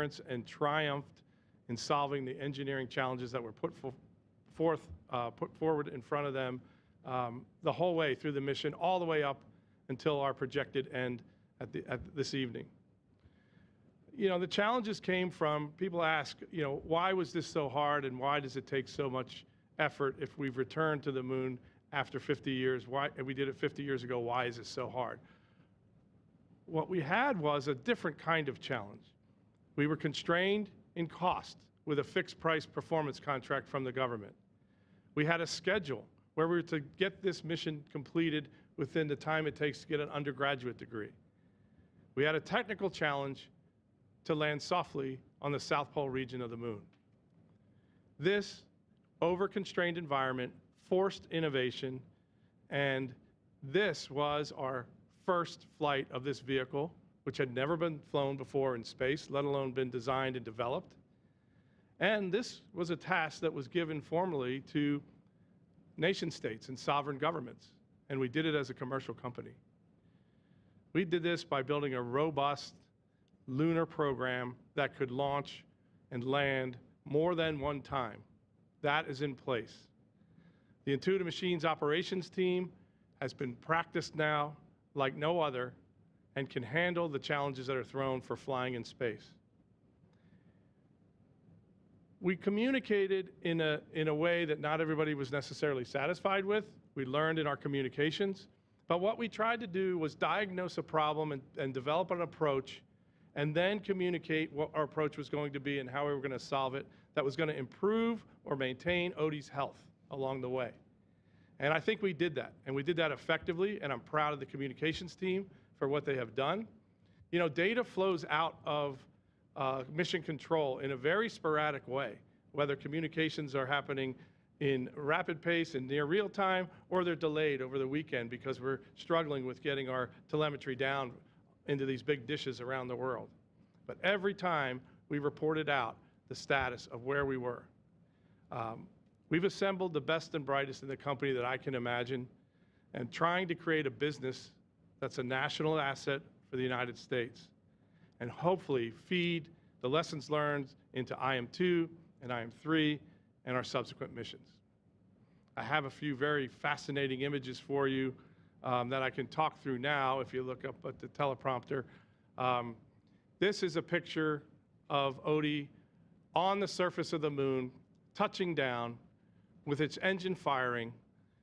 perseverance and triumphed in solving the engineering challenges that were put forward in front of them the whole way through the mission, all the way up until our projected end at this evening. You know, the challenges came from, people ask, you know, why was this so hard and why does it take so much effort if we've returned to the moon after 50 years? Why, and we did it 50 years ago, why is it so hard? What we had was a different kind of challenge. We were constrained in cost with a fixed price performance contract from the government. We had a schedule where we were to get this mission completed within the time it takes to get an undergraduate degree. We had a technical challenge to land softly on the South Pole region of the moon. This over-constrained environment forced innovation, and this was our first flight of this vehicle, which had never been flown before in space, let alone been designed and developed. And this was a task that was given formally to nation states and sovereign governments, and we did it as a commercial company. We did this by building a robust lunar program that could launch and land more than one time. That is in place. The Intuitive Machines operations team has been practiced now like no other and can handle the challenges that are thrown for flying in space. We communicated in a way that not everybody was necessarily satisfied with. We learned in our communications. But what we tried to do was diagnose a problem and develop an approach, and then communicate what our approach was going to be and how we were going to solve it that was going to improve or maintain Odie's health along the way. And I think we did that, and we did that effectively, and I'm proud of the communications team for what they have done. You know, data flows out of mission control in a very sporadic way, whether communications are happening in rapid pace and near real time, or they're delayed over the weekend because we're struggling with getting our telemetry down into these big dishes around the world. But every time we reported out the status of where we were. We've assembled the best and brightest in the company that I can imagine, and trying to create a business that's a national asset for the United States, and hopefully feed the lessons learned into IM-2 and IM-3 and our subsequent missions. I have a few very fascinating images for you that I can talk through now if you look up at the teleprompter. This is a picture of Odie on the surface of the moon, touching down with its engine firing.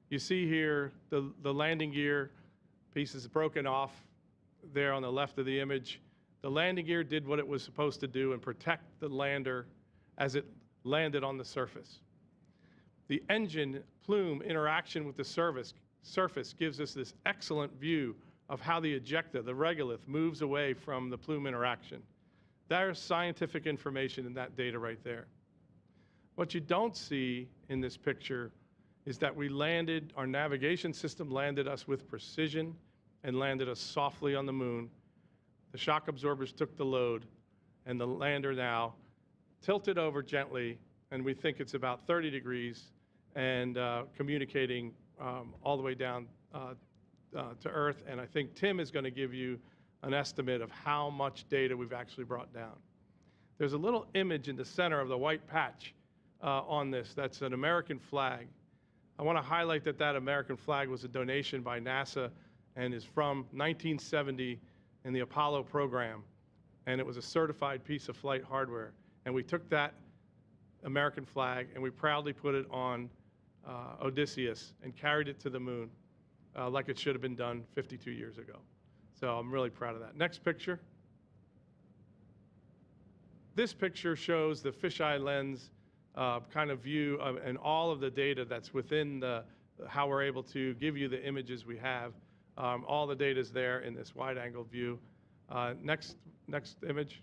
You see here the landing gear piece is broken off there on the left of the image. The landing gear did what it was supposed to do and protect the lander as it landed on the surface. The engine plume interaction with the surface gives us this excellent view of how the ejecta, the regolith, moves away from the plume interaction. There's scientific information in that data right there. What you don't see in this picture is that we landed, our navigation system landed us with precision and landed us softly on the moon. The shock absorbers took the load, and the lander now tilted over gently, and we think it's about 30 degrees, and communicating all the way down to Earth. And I think Tim is going to give you an estimate of how much data we've actually brought down. There's a little image in the center of the white patch on this. That's an American flag. I want to highlight that that American flag was a donation by NASA and is from 1970 in the Apollo program. And it was a certified piece of flight hardware. And we took that American flag and we proudly put it on Odysseus and carried it to the moon like it should have been done 52 years ago. So I'm really proud of that. Next picture. This picture shows the fisheye lens kind of view and all of the data that's within how we're able to give you the images we have. All the data is there in this wide-angle view. Next image.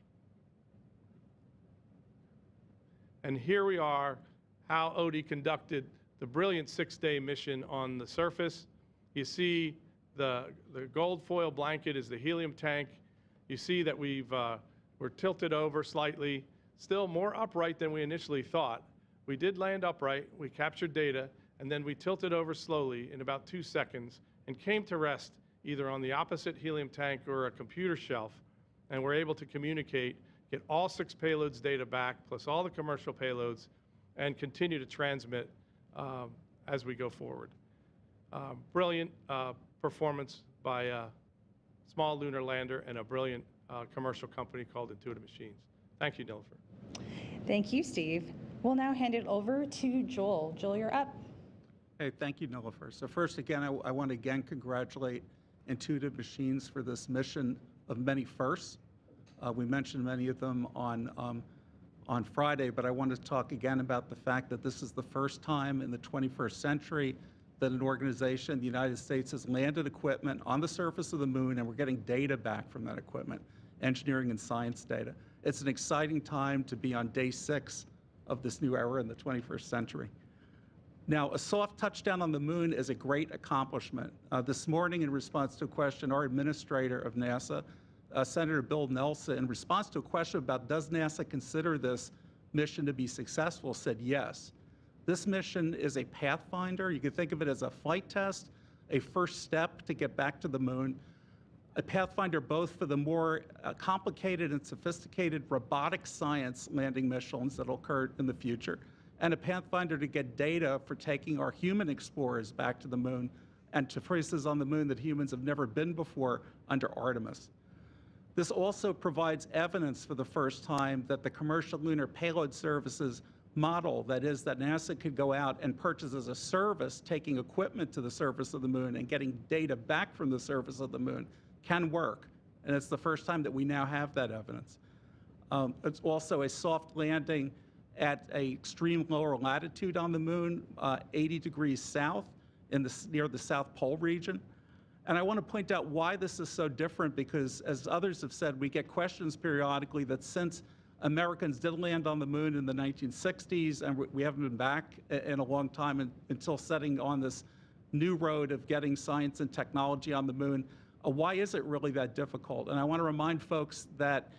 And here we are, how Odie conducted the brilliant 6-day mission on the surface. You see the gold foil blanket is the helium tank. You see that we're tilted over slightly, still more upright than we initially thought. We did land upright, we captured data, and then we tilted over slowly in about 2 seconds and came to rest either on the opposite helium tank or a computer shelf, and we're able to communicate get all 6 payloads data back, plus all the commercial payloads, and continue to transmit as we go forward. Brilliant performance by a small lunar lander and a brilliant commercial company called Intuitive Machines. Thank you, Nilofer. Thank you, Steve. We'll now hand it over to Joel. Joel, you're up. Hey, thank you, Nilofer. So first, again, I want to again congratulate Intuitive Machines for this mission of many firsts. We mentioned many of them on Friday, but I want to talk again about the fact that this is the first time in the 21st century that an organization in the United States has landed equipment on the surface of the moon, and we're getting data back from that equipment, engineering and science data. It's an exciting time to be on day 6 of this new era in the 21st century. Now, a soft touchdown on the moon is a great accomplishment. This morning, in response to a question, our administrator of NASA, Senator Bill Nelson, in response to a question about does NASA consider this mission to be successful, said yes. This mission is a pathfinder. You can think of it as a flight test, a first step to get back to the moon, a pathfinder both for the more complicated and sophisticated robotic science landing missions that will occur in the future, and a pathfinder to get data for taking our human explorers back to the moon and to places on the moon that humans have never been before under Artemis. This also provides evidence for the first time that the commercial lunar payload services model, that is, that NASA could go out and purchase as a service, taking equipment to the surface of the moon and getting data back from the surface of the moon, can work. And it's the first time that we now have that evidence. It's also a soft landing at an extreme lower latitude on the moon, 80 degrees south near the South Pole region. And I want to point out why this is so different, because as others have said, we get questions periodically that since Americans did land on the moon in the 1960s, and we haven't been back in a long time until setting on this new road of getting science and technology on the moon, why is it really that difficult? And I want to remind folks that,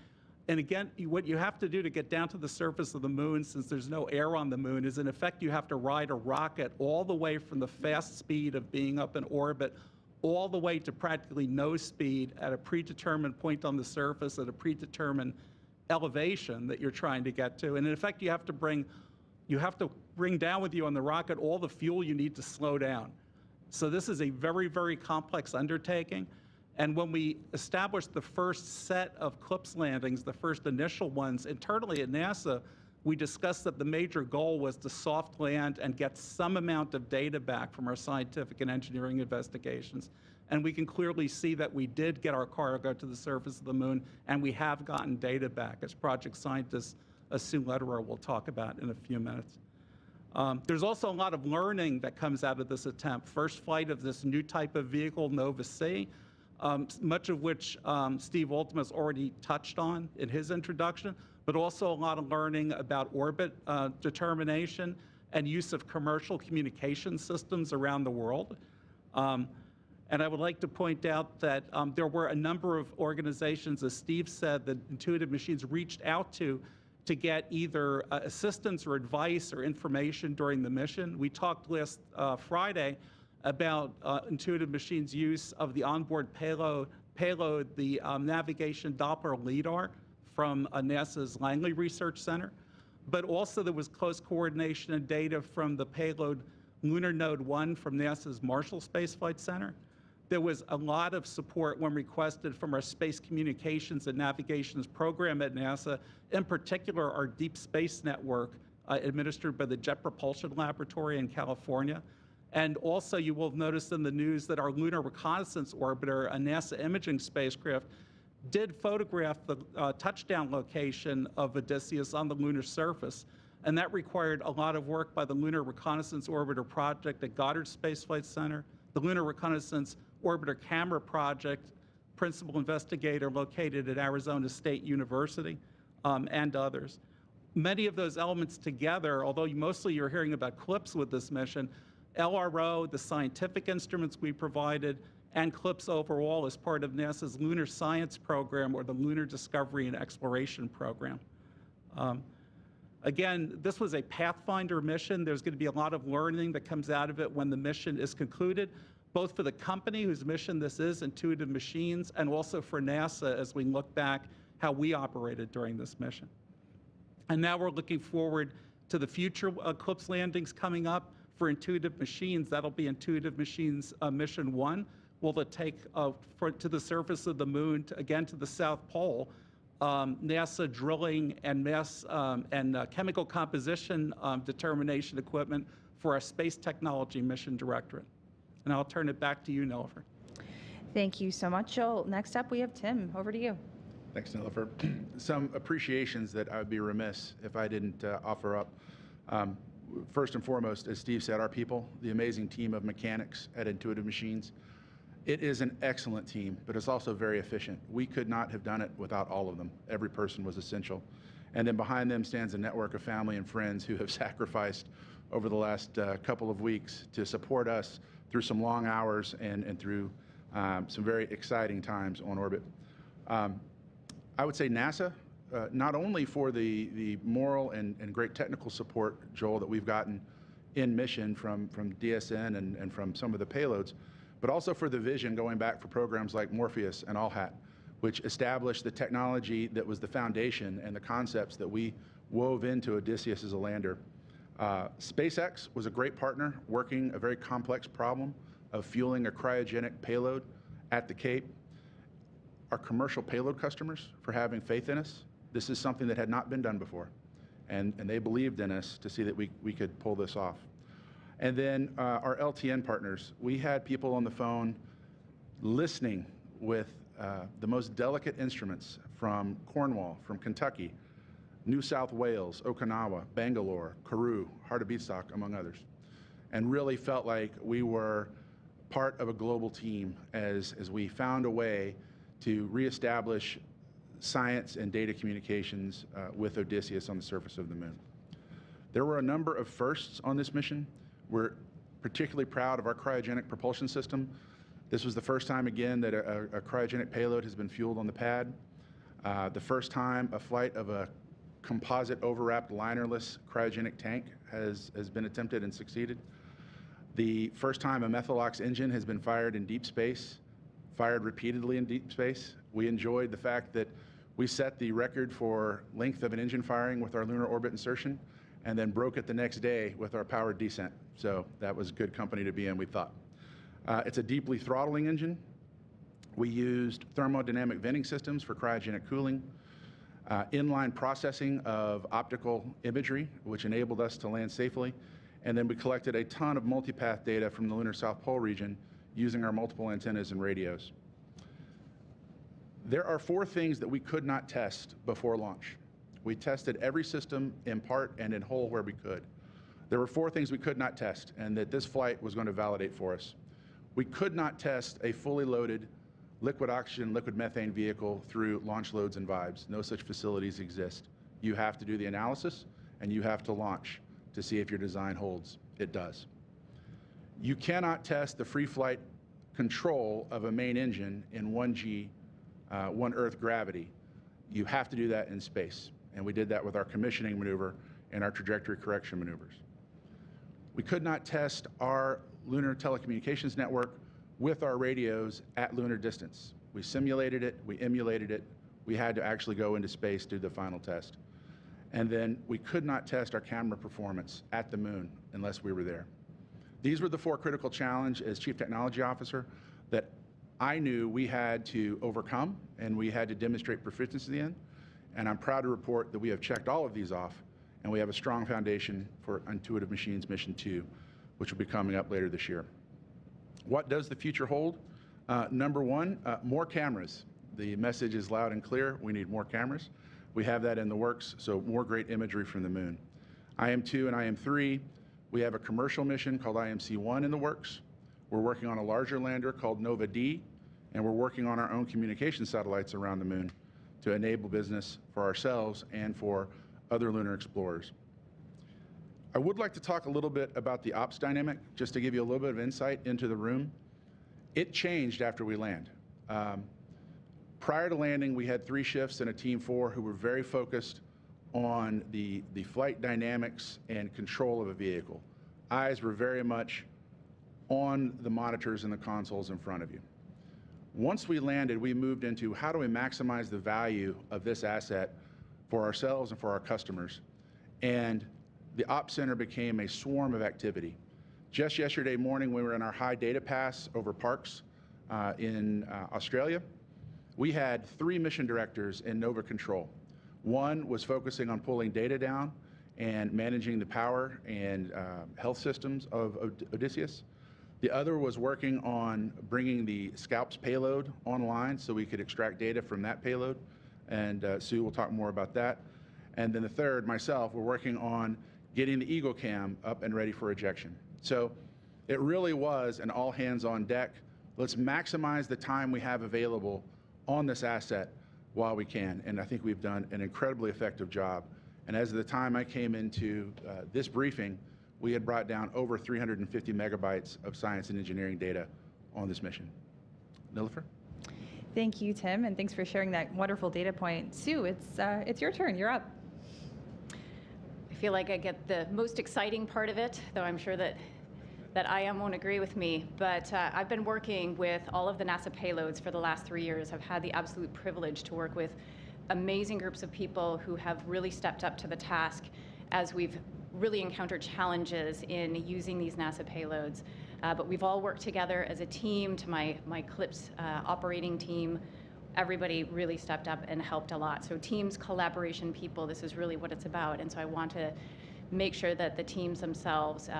and again, what you have to do to get down to the surface of the moon, since there's no air on the moon, is in effect you have to ride a rocket all the way from the fast speed of being up in orbit all the way to practically no speed at a predetermined point on the surface at a predetermined elevation that you're trying to get to. And in effect, you have to bring down with you on the rocket all the fuel you need to slow down. So this is a very, very complex undertaking. And when we established the first set of CLPS landings, the first initial ones, internally at NASA, we discussed that the major goal was to soft land and get some amount of data back from our scientific and engineering investigations. And we can clearly see that we did get our cargo to the surface of the moon, and we have gotten data back, as project scientist Sue Lederer will talk about in a few minutes. There's also a lot of learning that comes out of this attempt. First flight of this new type of vehicle, Nova-C, much of which Steve Altemus has already touched on in his introduction, but also a lot of learning about orbit determination and use of commercial communication systems around the world. And I would like to point out that there were a number of organizations, as Steve said, that Intuitive Machines reached out to get either assistance or advice or information during the mission. We talked last Friday about Intuitive Machines' use of the onboard payload, the navigation Doppler LIDAR from NASA's Langley Research Center. But also there was close coordination and data from the payload Lunar Node 1 from NASA's Marshall Space Flight Center. There was a lot of support when requested from our Space Communications and Navigations program at NASA, in particular our Deep Space Network administered by the Jet Propulsion Laboratory in California. And also you will have noticed in the news that our Lunar Reconnaissance Orbiter, a NASA imaging spacecraft, did photograph the touchdown location of Odysseus on the lunar surface. And that required a lot of work by the Lunar Reconnaissance Orbiter project at Goddard Space Flight Center, the Lunar Reconnaissance Orbiter Camera Project, principal investigator located at Arizona State University, and others. Many of those elements together, although mostly you're hearing about CLPS with this mission, LRO, the scientific instruments we provided, and CLPS overall as part of NASA's Lunar Science Program, or the Lunar Discovery and Exploration Program. Again, this was a Pathfinder mission. There's going to be a lot of learning that comes out of it when the mission is concluded, both for the company whose mission this is, Intuitive Machines, and also for NASA as we look back how we operated during this mission. And now we're looking forward to the future Eclipse landings coming up for Intuitive Machines. That'll be Intuitive Machines Mission 1. Will it take to the surface of the moon, again to the South Pole, NASA drilling and chemical composition determination equipment for our Space Technology Mission Directorate. And I'll turn it back to you, Nilofer. Thank you so much, Joel. Next up, we have Tim. Over to you. Thanks, Nilofer. Some appreciations that I would be remiss if I didn't offer up. First and foremost, as Steve said, our people, the amazing team of mechanics at Intuitive Machines. It is an excellent team, but it's also very efficient. We could not have done it without all of them. Every person was essential. And then behind them stands a network of family and friends who have sacrificed over the last couple of weeks to support us through some long hours and through some very exciting times on orbit. I would say NASA, not only for the moral and great technical support, Joel, that we've gotten in mission from DSN and from some of the payloads, but also for the vision going back for programs like Morpheus and ALLHAT, which established the technology that was the foundation and the concepts that we wove into Odysseus as a lander. SpaceX was a great partner working a very complex problem of fueling a cryogenic payload at the Cape. Our commercial payload customers for having faith in us. This is something that had not been done before. And they believed in us to see that we could pull this off. And then our LTN partners, we had people on the phone listening with the most delicate instruments from Cornwall, from Kentucky, New South Wales, Okinawa, Bangalore, Kourou, Hardabeatstock, among others, and really felt like we were part of a global team as we found a way to reestablish science and data communications with Odysseus on the surface of the moon. There were a number of firsts on this mission. We're particularly proud of our cryogenic propulsion system. This was the first time, again, that a cryogenic payload has been fueled on the pad. The first time a flight of a composite overwrapped linerless cryogenic tank has been attempted and succeeded. The first time a Methalox engine has been fired in deep space, fired repeatedly in deep space. We enjoyed the fact that we set the record for length of an engine firing with our lunar orbit insertion, and then broke it the next day with our powered descent. So that was good company to be in, we thought. It's a deeply throttling engine. We used thermodynamic venting systems for cryogenic cooling, inline processing of optical imagery, which enabled us to land safely. And then we collected a ton of multipath data from the lunar South Pole region using our multiple antennas and radios. There are 4 things that we could not test before launch. We tested every system in part and in whole where we could. There were 4 things we could not test and that this flight was going to validate for us. We could not test a fully loaded liquid oxygen, liquid methane vehicle through launch loads and vibes. No such facilities exist. You have to do the analysis and you have to launch to see if your design holds. It does. You cannot test the free flight control of a main engine in 1G, 1 Earth gravity. You have to do that in space. And we did that with our commissioning maneuver and our trajectory correction maneuvers. We could not test our lunar telecommunications network with our radios at lunar distance. We simulated it, we emulated it, we had to actually go into space to do the final test. And then we could not test our camera performance at the moon unless we were there. These were the 4 critical challenges as Chief Technology Officer that I knew we had to overcome and we had to demonstrate proficiency in. And I'm proud to report that we have checked all of these off and we have a strong foundation for Intuitive Machines Mission 2, which will be coming up later this year. What does the future hold? Number 1, more cameras. The message is loud and clear. We need more cameras. We have that in the works, so more great imagery from the moon. IM-2 and IM-3, we have a commercial mission called IMC-1 in the works. We're working on a larger lander called Nova-D, and we're working on our own communication satellites around the moon to enable business for ourselves and for other lunar explorers. I would like to talk a little bit about the ops dynamic, just to give you a little bit of insight into the room. It changed after we land. Prior to landing, we had 3 shifts and a team 4 who were very focused on the flight dynamics and control of a vehicle. Eyes were very much on the monitors and the consoles in front of you. Once we landed, we moved into how do we maximize the value of this asset for ourselves and for our customers. And the Ops Center became a swarm of activity. Just yesterday morning, we were in our high data pass over parks in Australia. We had 3 mission directors in Nova Control. One was focusing on pulling data down and managing the power and health systems of Odysseus. The other was working on bringing the Scalps payload online so we could extract data from that payload. And Sue will talk more about that. And then the third, myself, we're working on getting the EagleCam up and ready for ejection. So it really was an all hands on deck. Let's maximize the time we have available on this asset while we can. And I think we've done an incredibly effective job. And as of the time I came into this briefing, we had brought down over 350 megabytes of science and engineering data on this mission. Nilofer? Thank you, Tim, and thanks for sharing that wonderful data point. Sue, it's your turn. You're up. I feel like I get the most exciting part of it, though I'm sure that IM won't agree with me. But I've been working with all of the NASA payloads for the last 3 years. I've had the absolute privilege to work with amazing groups of people who have really stepped up to the task as we've really encountered challenges in using these NASA payloads. But we've all worked together as a team. To my CLIPS operating team, everybody really stepped up and helped a lot. So teams, collaboration, people, this is really what it's about. And so I want to make sure that the teams themselves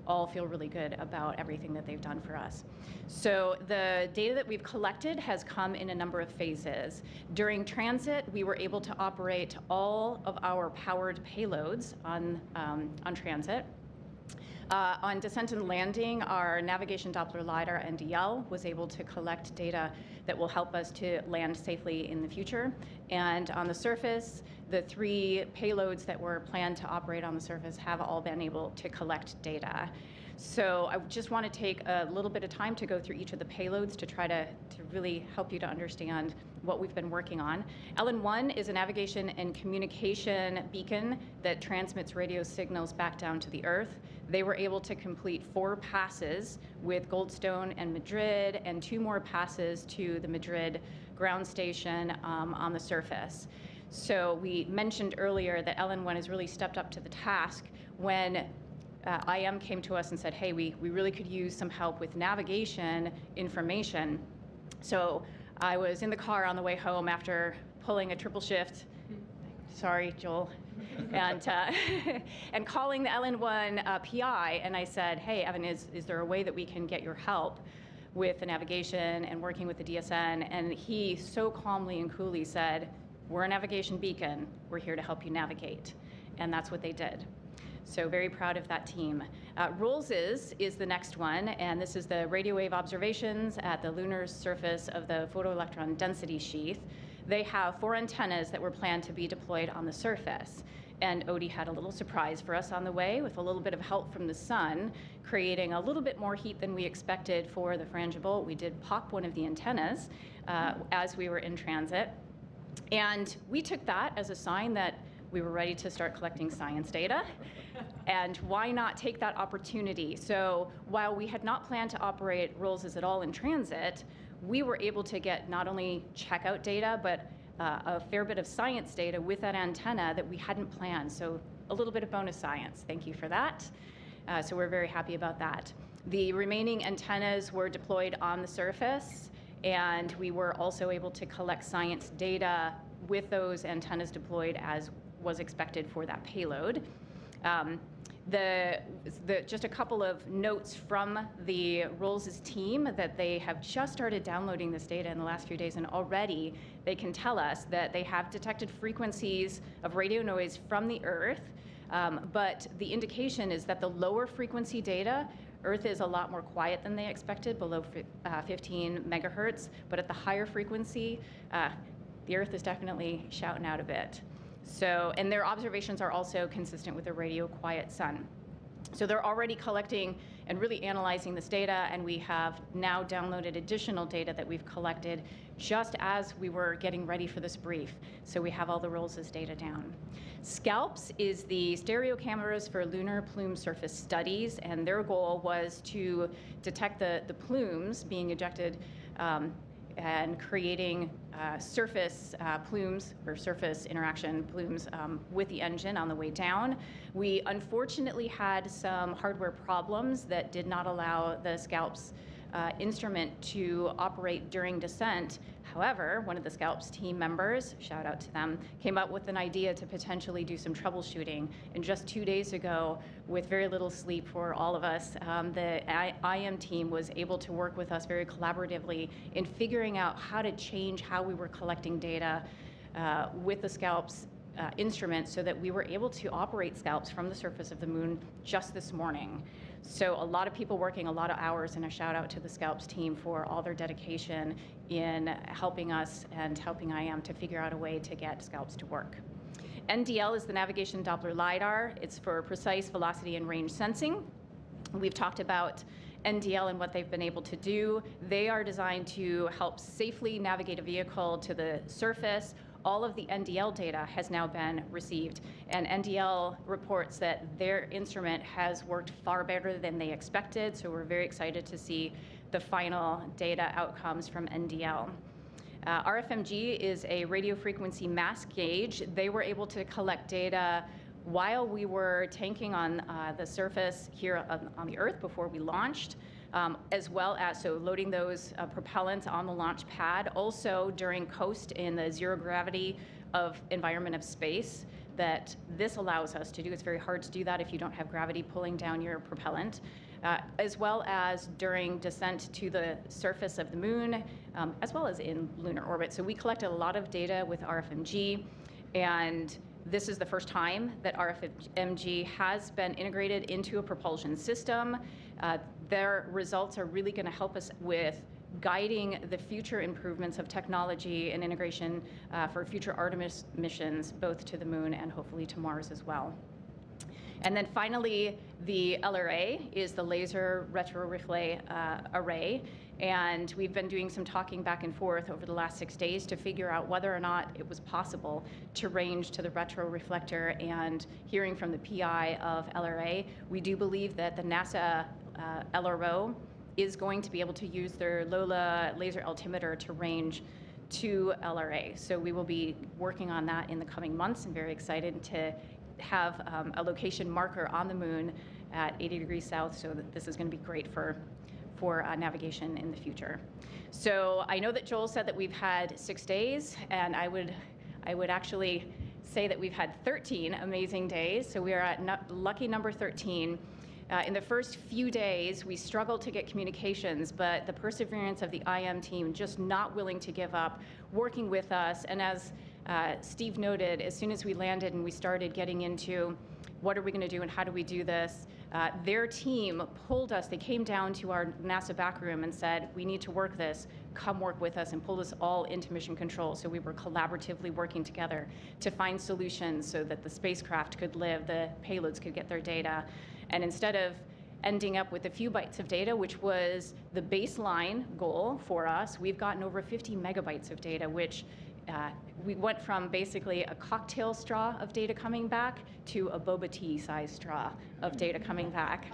all feel really good about everything that they've done for us. So the data that we've collected has come in a number of phases. During transit, we were able to operate all of our powered payloads on transit. On descent and landing, our navigation Doppler LiDAR NDL was able to collect data that will help us to land safely in the future. And on the surface, the 3 payloads that were planned to operate on the surface have all been able to collect data. So I just want to take a little bit of time to go through each of the payloads to try to really help you to understand what we've been working on. LN1 is a navigation and communication beacon that transmits radio signals back down to the Earth. They were able to complete 4 passes with Goldstone and Madrid, and 2 more passes to the Madrid ground station on the surface. So we mentioned earlier that LN1 has really stepped up to the task when IM came to us and said, hey, we really could use some help with navigation information. So I was in the car on the way home after pulling a triple shift. Sorry, Joel. And calling the LN1 PI, and I said, hey, Evan, is there a way that we can get your help with the navigation and working with the DSN? And he so calmly and coolly said, we're a navigation beacon. We're here to help you navigate. And that's what they did. So very proud of that team. ROLS's is the next one, and this is the radio wave observations at the lunar surface of the photoelectron density sheath. They have 4 antennas that were planned to be deployed on the surface. And Odie had a little surprise for us on the way with a little bit of help from the sun, creating a little bit more heat than we expected for the frangible. We did pop one of the antennas as we were in transit. And we took that as a sign that we were ready to start collecting science data. And why not take that opportunity? So while we had not planned to operate ROLS's at all in transit, we were able to get not only checkout data, but a fair bit of science data with that antenna that we hadn't planned. So a little bit of bonus science. Thank you for that. So we're very happy about that. The remaining antennas were deployed on the surface, and we were also able to collect science data with those antennas deployed as was expected for that payload. Just a couple of notes from the ROLS's team that they have just started downloading this data in the last few days, and already they can tell us that they have detected frequencies of radio noise from the Earth, but the indication is that the lower frequency data, Earth is a lot more quiet than they expected, below 15 megahertz, but at the higher frequency, the Earth is definitely shouting out a bit. So, and their observations are also consistent with a radio quiet sun. So they're already collecting and really analyzing this data, and we have now downloaded additional data that we've collected just as we were getting ready for this brief. So we have all the ROLS's data down. SCALPS is the stereo cameras for lunar plume surface studies, and their goal was to detect the plumes being ejected and creating surface plumes or surface interaction plumes with the engine on the way down. We unfortunately had some hardware problems that did not allow the Scalps instrument to operate during descent. However, one of the Scalps team members, shout out to them, came up with an idea to potentially do some troubleshooting. And just 2 days ago, with very little sleep for all of us, the IM team was able to work with us very collaboratively in figuring out how to change how we were collecting data with the Scalps instrument so that we were able to operate Scalps from the surface of the moon just this morning. So a lot of people working a lot of hours, and a shout out to the Scalps team for all their dedication in helping us and helping IM to figure out a way to get Scalps to work. NDL is the Navigation Doppler LiDAR. It's for precise velocity and range sensing. We've talked about NDL and what they've been able to do. They are designed to help safely navigate a vehicle to the surface. All of the NDL data has now been received, and NDL reports that their instrument has worked far better than they expected, so we're very excited to see the final data outcomes from NDL. RFMG is a radio frequency mass gauge. They were able to collect data while we were tanking on the surface here on the Earth before we launched. As well as loading those propellants on the launch pad, also during coast in the zero gravity of environment of space that this allows us to do. It's very hard to do that if you don't have gravity pulling down your propellant, as well as during descent to the surface of the moon, as well as in lunar orbit. So we collected a lot of data with RFMG, and this is the first time that RFMG has been integrated into a propulsion system. Their results are really going to help us with guiding the future improvements of technology and integration for future Artemis missions, both to the moon and hopefully to Mars as well. And then finally, the LRA is the Laser Retroreflect Array. And we've been doing some talking back and forth over the last 6 days to figure out whether or not it was possible to range to the retroreflector. And hearing from the PI of LRA, we do believe that the NASA LRO is going to be able to use their LOLA laser altimeter to range to LRA. So we will be working on that in the coming months. I'm very excited to have a location marker on the moon at 80 degrees south, so that this is going to be great for navigation in the future. So I know that Joel said that we've had 6 days, and I would actually say that we've had 13 amazing days. So we are at lucky number 13. In the first few days, we struggled to get communications, but the perseverance of the IM team, just not willing to give up, working with us. And as Steve noted, as soon as we landed and we started getting into what are we going to do and how do we do this, their team pulled us. They came down to our NASA back room and said, we need to work this. Come work with us, and pulled us all into mission control. So we were collaboratively working together to find solutions so that the spacecraft could live, the payloads could get their data. And instead of ending up with a few bytes of data, which was the baseline goal for us, we've gotten over 50 megabytes of data, which we went from basically a cocktail straw of data coming back to a boba tea size straw of data coming back.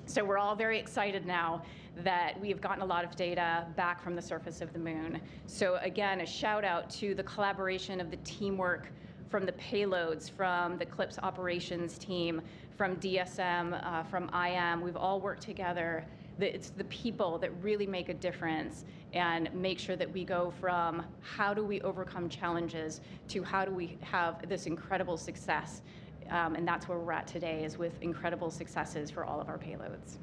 So we're all very excited now that we have gotten a lot of data back from the surface of the moon. So again, a shout out to the collaboration of the teamwork from the payloads, from the CLIPS operations team, from DSM, from IM. We've all worked together. It's the people that really make a difference and make sure that we go from how do we overcome challenges to how do we have this incredible success. And that's where we're at today, is with incredible successes for all of our payloads.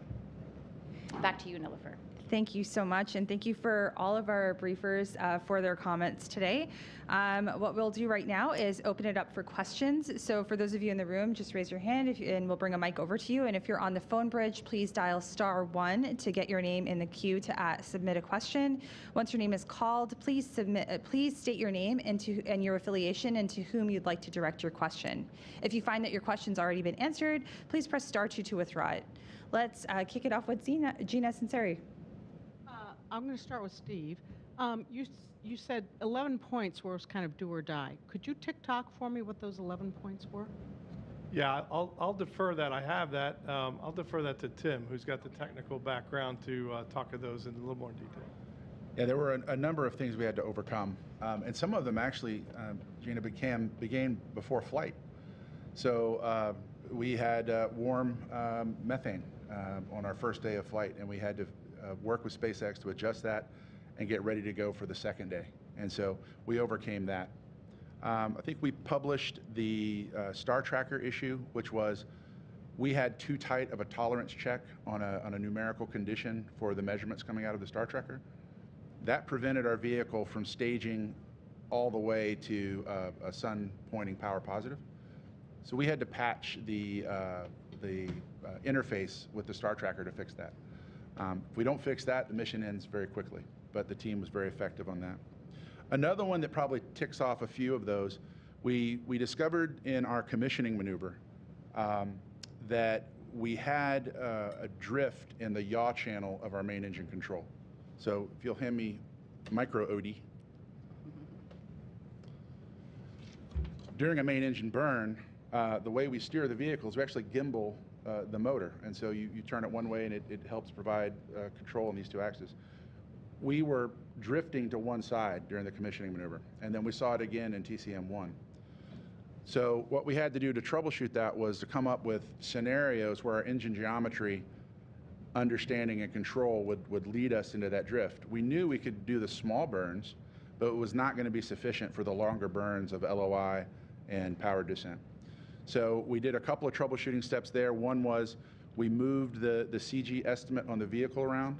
Back to you, Nilofer. Thank you so much, and thank you for all of our briefers for their comments today. What we'll do right now is open it up for questions. So for those of you in the room, just raise your hand and we'll bring a mic over to you. And if you're on the phone bridge, please dial *1 to get your name in the queue to submit a question. Once your name is called, please state your name and your affiliation and to whom you'd like to direct your question. If you find that your question's already been answered, please press *2 to withdraw it. Let's kick it off with Gina Sunseri. I'm going to start with Steve. You said 11 points was kind of do or die. Could you tick-tock for me what those 11 points were? Yeah, I'll defer that. I have that. I'll defer that to Tim, who's got the technical background to talk of those in a little more detail. Yeah, there were a number of things we had to overcome, and some of them actually, Gina, began before flight. So we had warm methane on our first day of flight, and we had to work with SpaceX to adjust that and get ready to go for the second day. And so we overcame that. I think we published the Star Tracker issue, which was we had too tight of a tolerance check on a numerical condition for the measurements coming out of the Star Tracker. That prevented our vehicle from staging all the way to a sun pointing power positive. So we had to patch the interface with the Star Tracker to fix that. If we don't fix that, the mission ends very quickly, but the team was very effective on that. Another one that probably ticks off a few of those, we discovered in our commissioning maneuver that we had a drift in the yaw channel of our main engine control. So if you'll hand me micro OD. During a main engine burn, the way we steer the vehicles, we actually gimbal the motor. And so you turn it one way and it helps provide control on these two axes. We were drifting to one side during the commissioning maneuver, and then we saw it again in TCM-1. So what we had to do to troubleshoot that was to come up with scenarios where our engine geometry understanding and control would lead us into that drift. We knew we could do the small burns, but it was not going to be sufficient for the longer burns of LOI and power descent. So we did a couple of troubleshooting steps there. One was we moved the CG estimate on the vehicle around,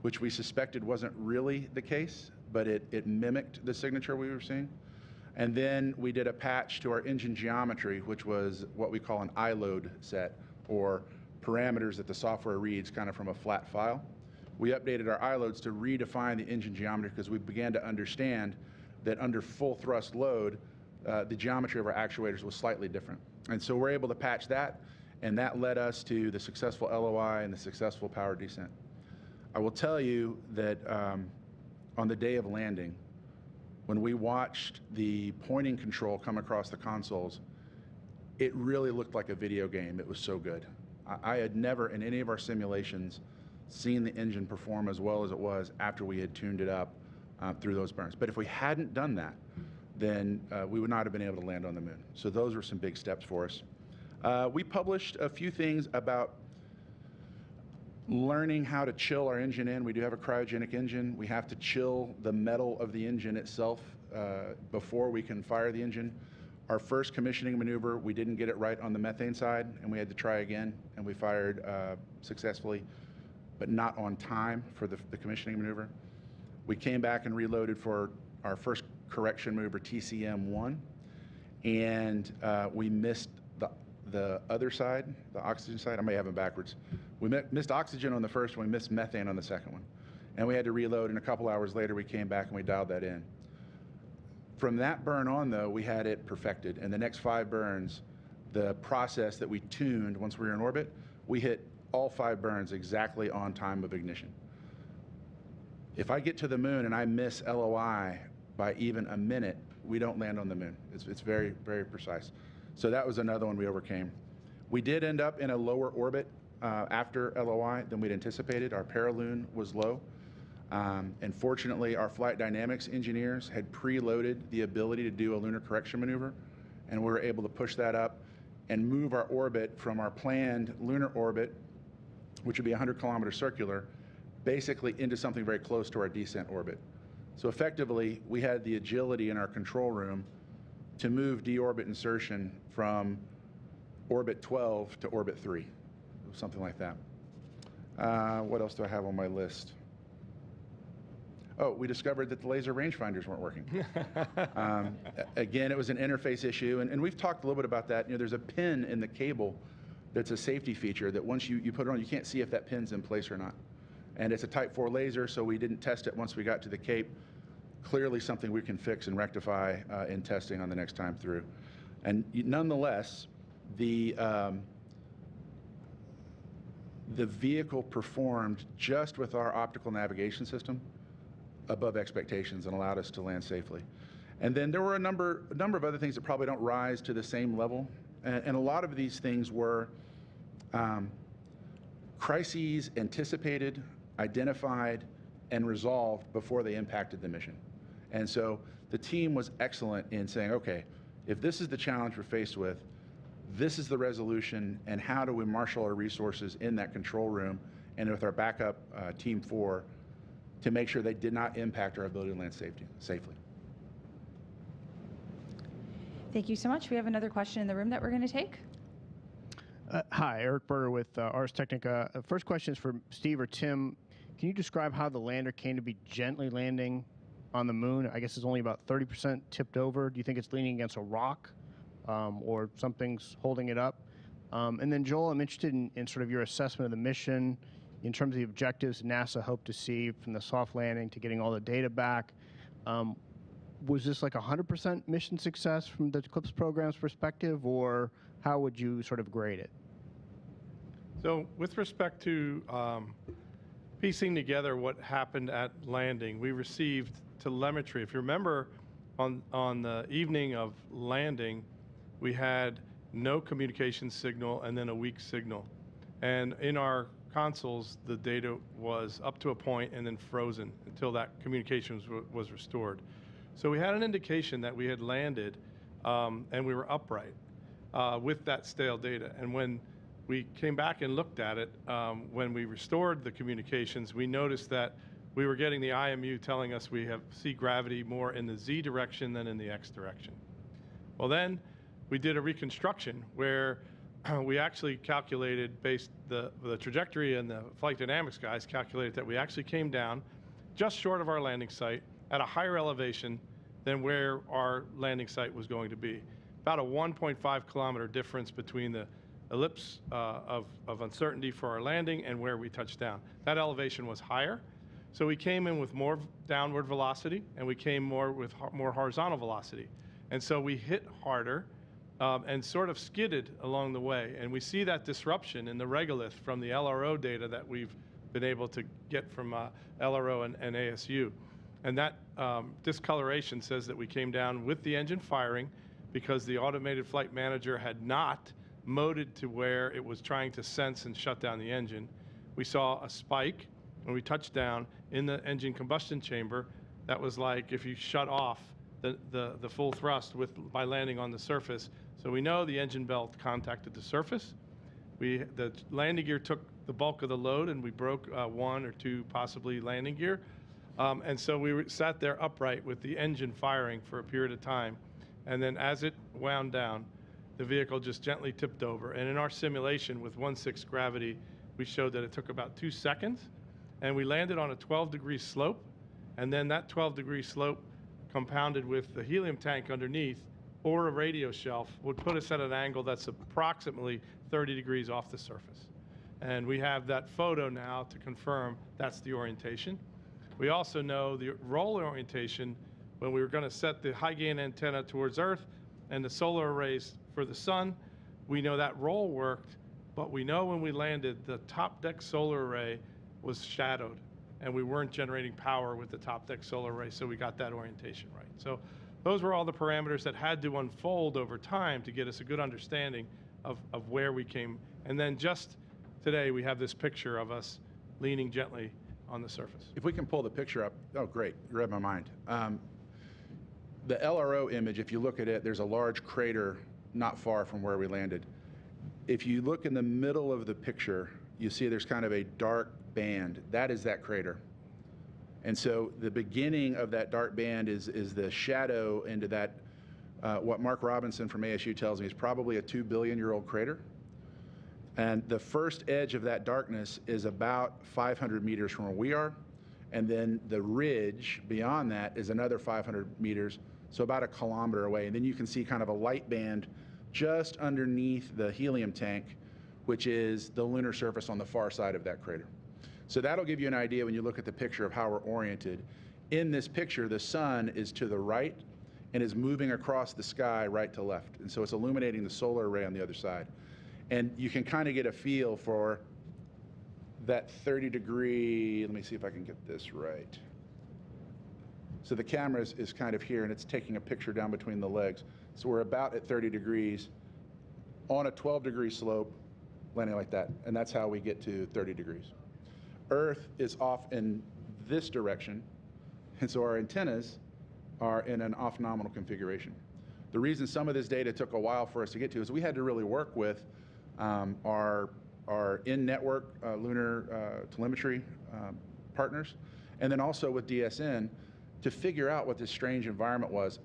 which we suspected wasn't really the case, but it mimicked the signature we were seeing. And then we did a patch to our engine geometry, which was what we call an iLoad set, or parameters that the software reads kind of from a flat file. We updated our iLoads to redefine the engine geometry because we began to understand that under full thrust load, the geometry of our actuators was slightly different. And so we're able to patch that, and that led us to the successful LOI and the successful power descent. I will tell you that on the day of landing, when we watched the pointing control come across the consoles, it really looked like a video game. It was so good. I had never, in any of our simulations, seen the engine perform as well as it was after we had tuned it up through those burns. But if we hadn't done that, then we would not have been able to land on the moon. So those were some big steps for us. We published a few things about learning how to chill our engine in. We do have a cryogenic engine. We have to chill the metal of the engine itself before we can fire the engine. Our first commissioning maneuver, we didn't get it right on the methane side, and we had to try again, and we fired successfully, but not on time for the commissioning maneuver. We came back and reloaded for our first correction maneuver, TCM-1, and we missed the other side, the oxygen side. I may have them backwards. We missed oxygen on the first one, we missed methane on the second one. And we had to reload, and a couple hours later we came back and we dialed that in. From that burn on, though, we had it perfected. And the next 5 burns, the process that we tuned once we were in orbit, we hit all 5 burns exactly on time of ignition. If I get to the moon and I miss LOI by even a minute, we don't land on the moon. It's very, very precise. So that was another one we overcame. We did end up in a lower orbit after LOI than we'd anticipated. Our paraloon was low. And fortunately, our flight dynamics engineers had preloaded the ability to do a lunar correction maneuver, and we were able to push that up and move our orbit from our planned lunar orbit, which would be 100-kilometer circular, basically into something very close to our descent orbit. So effectively, we had the agility in our control room to move deorbit insertion from orbit 12 to orbit 3, something like that. What else do I have on my list? Oh, we discovered that the laser rangefinders weren't working. Again, it was an interface issue, and we've talked a little bit about that. You know, there's a pin in the cable that's a safety feature that once you put it on, you can't see if that pin's in place or not. And it's a Type 4 laser, so we didn't test it once we got to the Cape. Clearly something we can fix and rectify in testing on the next time through. And nonetheless, the vehicle performed just with our optical navigation system above expectations and allowed us to land safely. And then there were a number of other things that probably don't rise to the same level. And a lot of these things were crises anticipated, identified, and resolved before they impacted the mission. And so the team was excellent in saying, okay, if this is the challenge we're faced with, this is the resolution, and how do we marshal our resources in that control room and with our backup Team 4 to make sure they did not impact our ability to land safely. Thank you so much. We have another question in the room that we're going to take. Hi, Eric Berger with Ars Technica. First question is for Steve or Tim. Can you describe how the lander came to be gently landing on the moon? I guess it's only about 30% tipped over. Do you think it's leaning against a rock or something's holding it up? And then Joel, I'm interested in sort of your assessment of the mission in terms of the objectives NASA hoped to see from the soft landing to getting all the data back. Was this like 100% mission success from the Eclipse program's perspective, or how would you sort of grade it? So with respect to piecing together what happened at landing, we received telemetry. If you remember, on the evening of landing, we had no communication signal and then a weak signal. And in our consoles, the data was up to a point and then frozen until that communication was restored. So we had an indication that we had landed and we were upright with that stale data. And when we came back and looked at it, when we restored the communications, we noticed that we were getting the IMU telling us we see gravity more in the Z direction than in the X direction. Well, then we did a reconstruction where we actually calculated based the trajectory, and the flight dynamics guys calculated that we actually came down just short of our landing site at a higher elevation than where our landing site was going to be. About a 1.5 kilometer difference between the ellipse of uncertainty for our landing and where we touched down. That elevation was higher, so we came in with more downward velocity, and we came with more horizontal velocity. And so we hit harder and sort of skidded along the way. And we see that disruption in the regolith from the LRO data that we've been able to get from LRO and ASU. And that discoloration says that we came down with the engine firing because the automated flight manager had not moded to where it was trying to sense and shut down the engine. We saw a spike when we touched down in the engine combustion chamber. That was like if you shut off the full thrust by landing on the surface. So we know the engine belt contacted the surface. The landing gear took the bulk of the load, and we broke one or two possibly landing gear. And so we sat there upright with the engine firing for a period of time. And then as it wound down, the vehicle just gently tipped over. And in our simulation with 1/6 gravity, we showed that it took about 2 seconds. And we landed on a 12-degree slope. And then that 12-degree slope compounded with the helium tank underneath or a radio shelf would put us at an angle that's approximately 30 degrees off the surface. And we have that photo now to confirm that's the orientation. We also know the roll orientation when we were going to set the high gain antenna towards Earth and the solar arrays for the sun. We know that roll worked, but we know when we landed, the top deck solar array was shadowed, and we weren't generating power with the top deck solar array, so we got that orientation right. So those were all the parameters that had to unfold over time to get us a good understanding of where we came. And then just today, we have this picture of us leaning gently on the surface. If we can pull the picture up, oh, great, you read my mind. The LRO image, if you look at it, there's a large crater not far from where we landed. If you look in the middle of the picture, you see there's kind of a dark band. That is that crater. And so the beginning of that dark band is the shadow into that, what Mark Robinson from ASU tells me is probably a 2 billion-year-old crater. And the first edge of that darkness is about 500 meters from where we are. And then the ridge beyond that is another 500 meters, so about 1 kilometer away. And then you can see kind of a light band just underneath the helium tank, which is the lunar surface on the far side of that crater. So that'll give you an idea when you look at the picture of how we're oriented. In this picture, the sun is to the right and is moving across the sky right to left. And so it's illuminating the solar array on the other side. And you can kind of get a feel for that 30-degree, let me see if I can get this right. So the camera is kind of here, and it's taking a picture down between the legs. So we're about at 30 degrees on a 12-degree slope, landing like that. And that's how we get to 30 degrees. Earth is off in this direction, and so our antennas are in an off-nominal configuration. The reason some of this data took a while for us to get to is we had to really work with our in-network lunar telemetry partners, and then also with DSN to figure out what this strange environment was.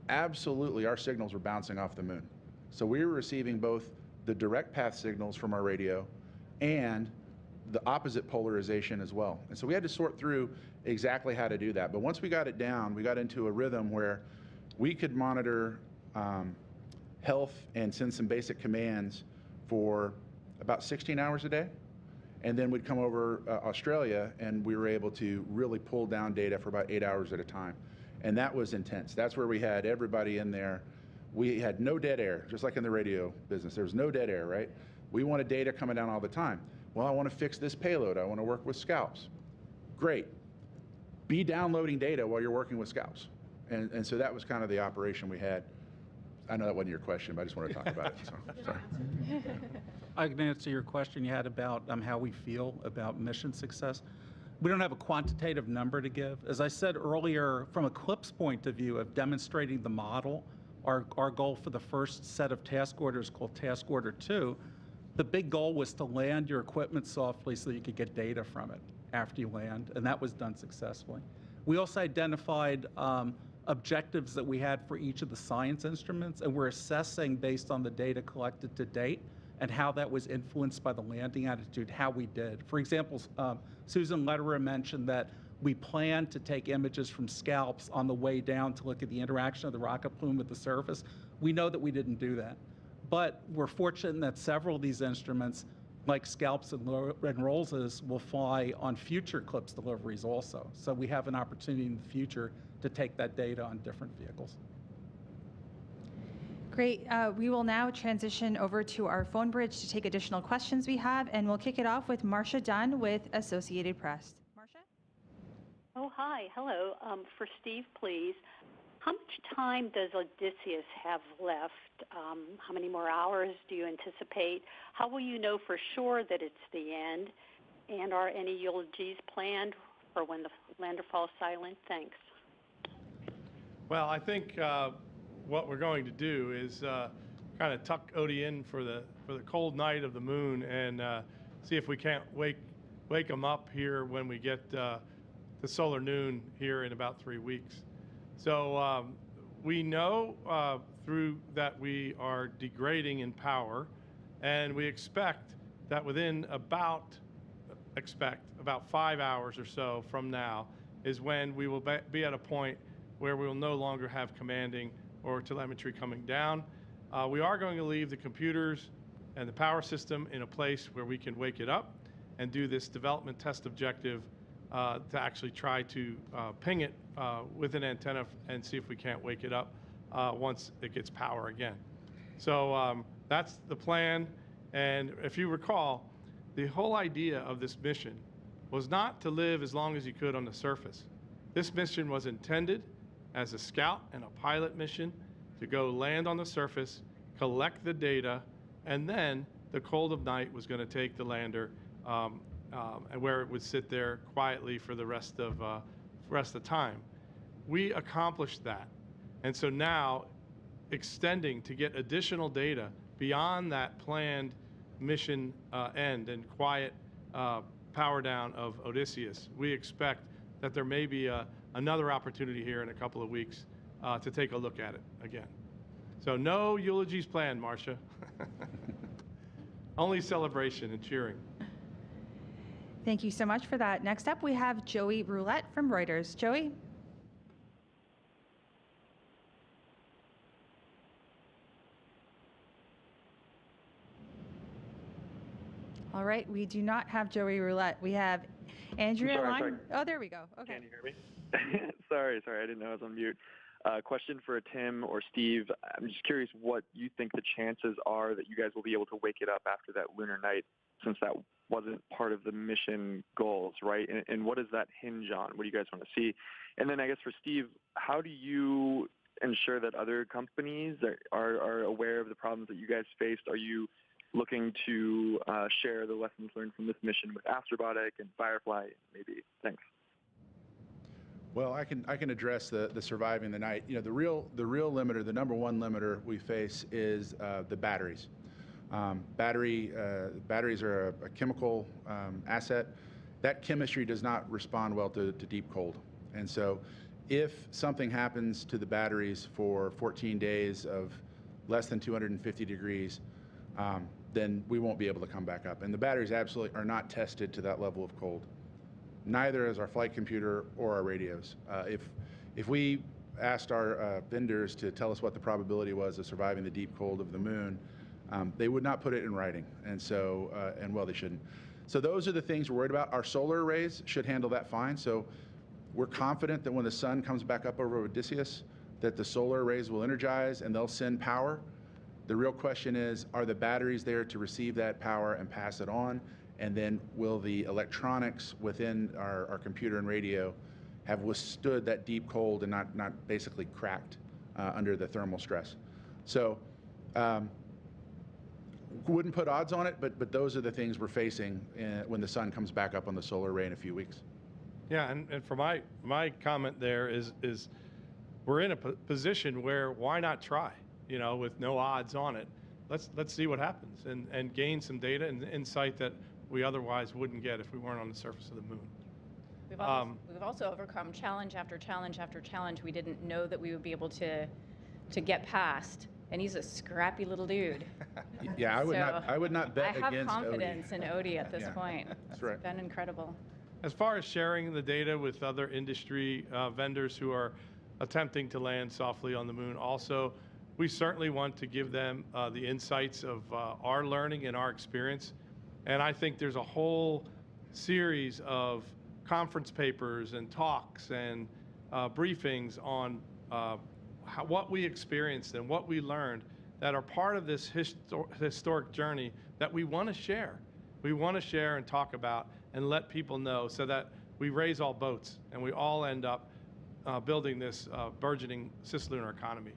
Absolutely, our signals were bouncing off the moon. So we were receiving both the direct path signals from our radio and the opposite polarization as well. And so we had to sort through exactly how to do that. But once we got it down, we got into a rhythm where we could monitor health and send some basic commands for about 16 hours a day. And then we'd come over Australia, and we were able to really pull down data for about 8 hours at a time. And that was intense. That's where we had everybody in there. We had no dead air, just like in the radio business. There was no dead air, right? We wanted data coming down all the time. Well, I want to fix this payload. I want to work with scalps. Great. Be downloading data while you're working with scalps. And so that was kind of the operation we had. I know that wasn't your question, but I just wanted to talk about it. So, sorry. I can answer your question you had about how we feel about mission success. We don't have a quantitative number to give. As I said earlier, from a CLPS point of view of demonstrating the model, our goal for the first set of task orders called Task Order 2, the big goal was to land your equipment softly so you could get data from it after you land, and that was done successfully. We also identified objectives that we had for each of the science instruments, and we're assessing based on the data collected to date and how that was influenced by the landing attitude, how we did. For example, Susan Lederer mentioned that we planned to take images from scalps on the way down to look at the interaction of the rocket plume with the surface. We know that we didn't do that. But we're fortunate that several of these instruments, like scalps and Rolls's, will fly on future CLPS deliveries also. So we have an opportunity in the future to take that data on different vehicles. Great. We will now transition over to our phone bridge to take additional questions we have, and we'll kick it off with Marcia Dunn with Associated Press. Marcia? Oh, hi. Hello. For Steve, please. How much time does Odysseus have left? How many more hours do you anticipate? How will you know for sure that it's the end? And are any eulogies planned for when the lander falls silent? Thanks. Well, I think what we're going to do is kind of tuck Odie in for the cold night of the moon and see if we can't wake him up here when we get the solar noon here in about 3 weeks. So we know through that we are degrading in power, and we expect that within about 5 hours or so from now is when we will be at a point where we will no longer have commanding or telemetry coming down. We are going to leave the computers and the power system in a place where we can wake it up and do this development test objective to actually try to ping it with an antenna and see if we can't wake it up once it gets power again. So that's the plan. And if you recall, the whole idea of this mission was not to live as long as you could on the surface. This mission was intended as a scout and a pilot mission to go land on the surface, collect the data, and then the cold of night was going to take the lander and where it would sit there quietly for the rest of the time. We accomplished that. And so now, extending to get additional data beyond that planned mission end and quiet power down of Odysseus, we expect that there may be another opportunity here in a couple of weeks to take a look at it again. So no eulogies planned, Marcia. Only celebration and cheering. Thank you so much for that. Next up, we have Joey Roulette from Reuters. Joey? All right, we do not have Joey Roulette. We have Andrea Line. Oh, there we go. Okay. Can you hear me? Sorry, I didn't know I was on mute. Question for Tim or Steve. I'm just curious what you think the chances are that you guys will be able to wake it up after that lunar night, since that wasn't part of the mission goals, right? And what does that hinge on? What do you guys want to see? And then I guess for Steve, how do you ensure that other companies are aware of the problems that you guys faced? Are you looking to share the lessons learned from this mission with Astrobotic and Firefly, maybe? Thanks. Well, I can address the surviving the night. You know, the real limiter, the number one limiter we face is the batteries. Batteries are a chemical asset. That chemistry does not respond well to deep cold. And so if something happens to the batteries for 14 days of less than 250 degrees, then we won't be able to come back up. And the batteries absolutely are not tested to that level of cold. Neither is our flight computer or our radios. If we asked our vendors to tell us what the probability was of surviving the deep cold of the moon, they would not put it in writing, and so, and well, they shouldn't. So those are the things we're worried about. Our solar arrays should handle that fine. So we're confident that when the sun comes back up over Odysseus, that the solar arrays will energize and they'll send power. The real question is, are the batteries there to receive that power and pass it on? And then will the electronics within our computer and radio have withstood that deep cold and not basically cracked under the thermal stress? So wouldn't put odds on it, but those are the things we're facing when the sun comes back up on the solar array in a few weeks. Yeah, and for my comment there is we're in a position where why not try, you know, with no odds on it. Let's see what happens and gain some data and insight that we otherwise wouldn't get if we weren't on the surface of the moon. We've also overcome challenge after challenge after challenge we didn't know that we would be able to get past. And he's a scrappy little dude. Yeah, I would not bet against Odie. I have confidence in Odie at this point. That's right. It's been incredible. As far as sharing the data with other industry vendors who are attempting to land softly on the moon, also, we certainly want to give them the insights of our learning and our experience. And I think there's a whole series of conference papers and talks and briefings on what we experienced and what we learned that are part of this historic journey that we want to share. We want to share and talk about and let people know so that we raise all boats and we all end up building this burgeoning cislunar economy.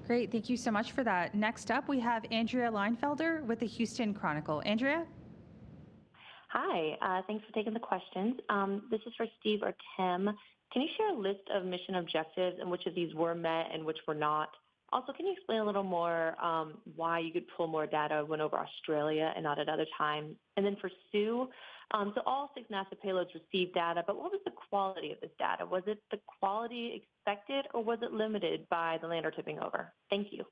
Great, thank you so much for that. Next up, we have Andrea Leinfelder with the Houston Chronicle. Andrea? Hi, thanks for taking the questions. This is for Steve or Tim. Can you share a list of mission objectives and which of these were met and which were not? Also, can you explain a little more why you could pull more data when over Australia and not at other times? And then for Sue, so all 6 NASA payloads received data, but what was the quality of this data? Was it the quality expected or was it limited by the lander tipping over? Thank you.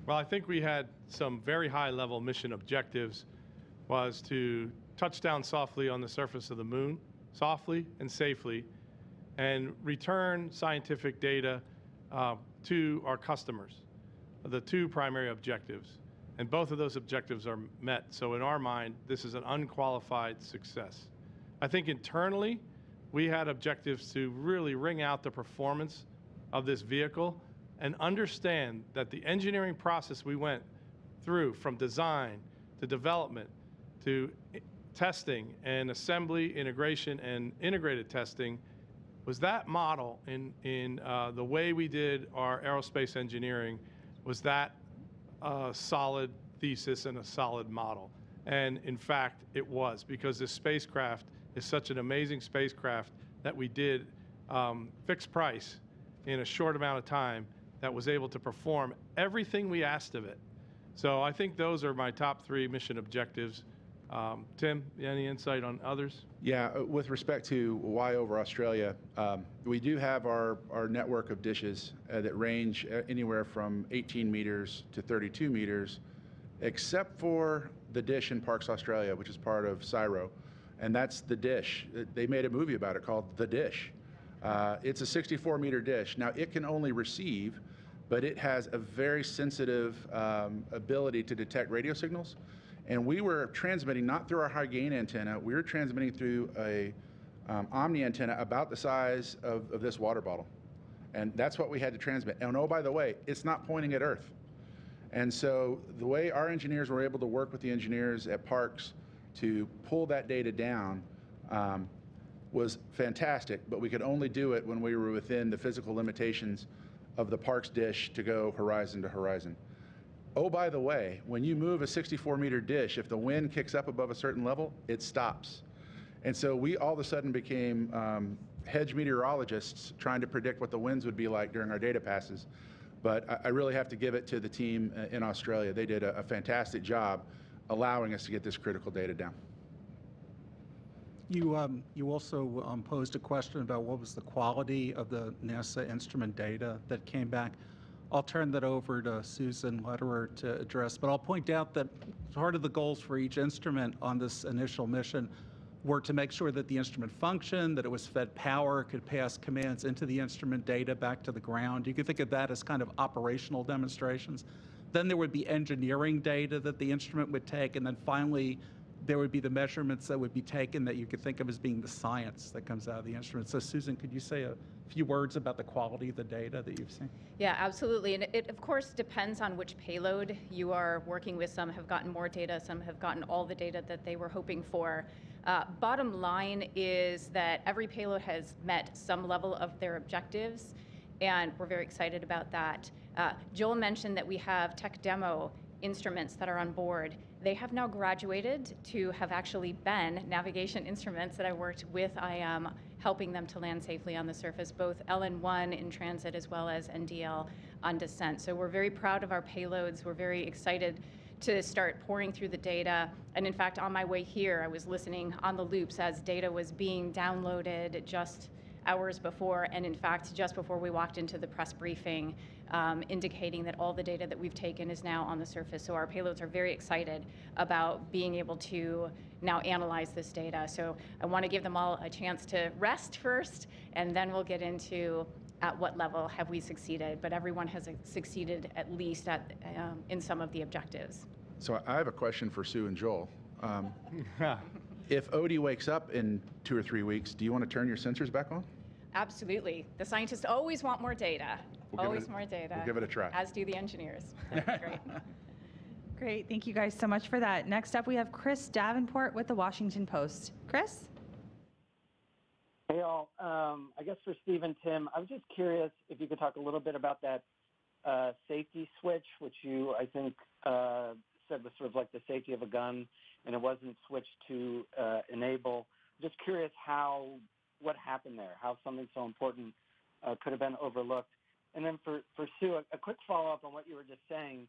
Well, I think we had some very high-level mission objectives, was to touch down softly on the surface of the moon, softly and safely, and return scientific data to our customers, the 2 primary objectives. And both of those objectives are met. So in our mind, this is an unqualified success. I think internally, we had objectives to really wring out the performance of this vehicle and understand that the engineering process we went through from design to development to testing and assembly, integration, and integrated testing was that model in the way we did our aerospace engineering was that solid thesis and a solid model. And in fact, it was, because this spacecraft is such an amazing spacecraft that we did fixed price in a short amount of time that was able to perform everything we asked of it. So I think those are my top 3 mission objectives. Tim, any insight on others? Yeah, with respect to why over Australia, we do have our network of dishes that range anywhere from 18 meters to 32 meters, except for the dish in Parks Australia, which is part of CSIRO, and that's the dish. They made a movie about it called The Dish. It's a 64-meter dish. Now, it can only receive, but it has a very sensitive ability to detect radio signals. And we were transmitting not through our high gain antenna, we were transmitting through a Omni antenna about the size of this water bottle. And that's what we had to transmit. And oh, by the way, it's not pointing at Earth. And so the way our engineers were able to work with the engineers at Parks to pull that data down was fantastic, but we could only do it when we were within the physical limitations of the Parks dish to go horizon to horizon. Oh, by the way, when you move a 64-meter dish, if the wind kicks up above a certain level, it stops. And so we all of a sudden became hedge meteorologists trying to predict what the winds would be like during our data passes. But I really have to give it to the team in Australia. They did a fantastic job allowing us to get this critical data down. You also posed a question about what was the quality of the NASA instrument data that came back. I'll turn that over to Susan Lederer to address, but I'll point out that part of the goals for each instrument on this initial mission were to make sure that the instrument functioned, that it was fed power, could pass commands into the instrument data back to the ground. You could think of that as kind of operational demonstrations. Then there would be engineering data that the instrument would take, and then finally there would be the measurements that would be taken that you could think of as being the science that comes out of the instrument. So Susan, could you say a few words about the quality of the data that you've seen? Yeah, absolutely. And it, of course, depends on which payload you are working with. Some have gotten more data, some have gotten all the data that they were hoping for. Bottom line is that every payload has met some level of their objectives, and we're very excited about that. Joel mentioned that we have tech demo instruments that are on board. They have now graduated to have actually been navigation instruments that I worked with IM, helping them to land safely on the surface, both LN1 in transit as well as NDL on descent. So we're very proud of our payloads. We're very excited to start pouring through the data. And in fact, on my way here, I was listening on the loops as data was being downloaded just hours before, and in fact, just before we walked into the press briefing, indicating that all the data that we've taken is now on the surface. So our payloads are very excited about being able to now analyze this data. So I want to give them all a chance to rest first, and then we'll get into at what level have we succeeded. But everyone has succeeded at least at, in some of the objectives. So I have a question for Sue and Joel. If Odie wakes up in 2 or 3 weeks, do you want to turn your sensors back on? Absolutely. The scientists always want more data. Always more data. We'll give it a try. As do the engineers. Great. Great. Thank you guys so much for that. Next up, we have Chris Davenport with the Washington Post. Chris? Hey, all. I guess for Steve and Tim, I was just curious if you could talk a little bit about that safety switch, which you, I think, said was sort of like the safety of a gun, and it wasn't switched to enable. Just curious what happened there, how something so important could have been overlooked. And then for Sue, a quick follow-up on what you were just saying.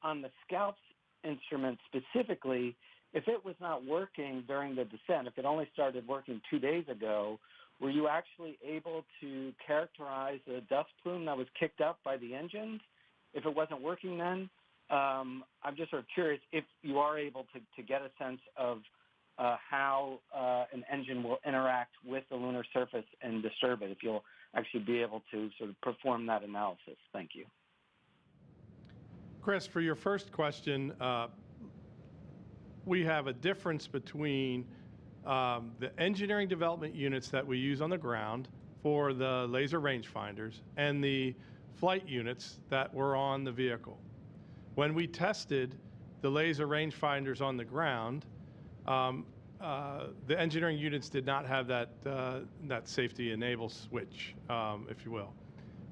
On the Scalps instrument specifically, if it was not working during the descent, if it only started working 2 days ago, were you actually able to characterize the dust plume that was kicked up by the engines if it wasn't working then? I'm just sort of curious if you are able to get a sense of how an engine will interact with the lunar surface and disturb it, if you'll actually be able to sort of perform that analysis. Thank you. Chris, for your first question, we have a difference between the engineering development units that we use on the ground for the laser rangefinders and the flight units that were on the vehicle. When we tested the laser rangefinders on the ground, the engineering units did not have that safety enable switch, if you will.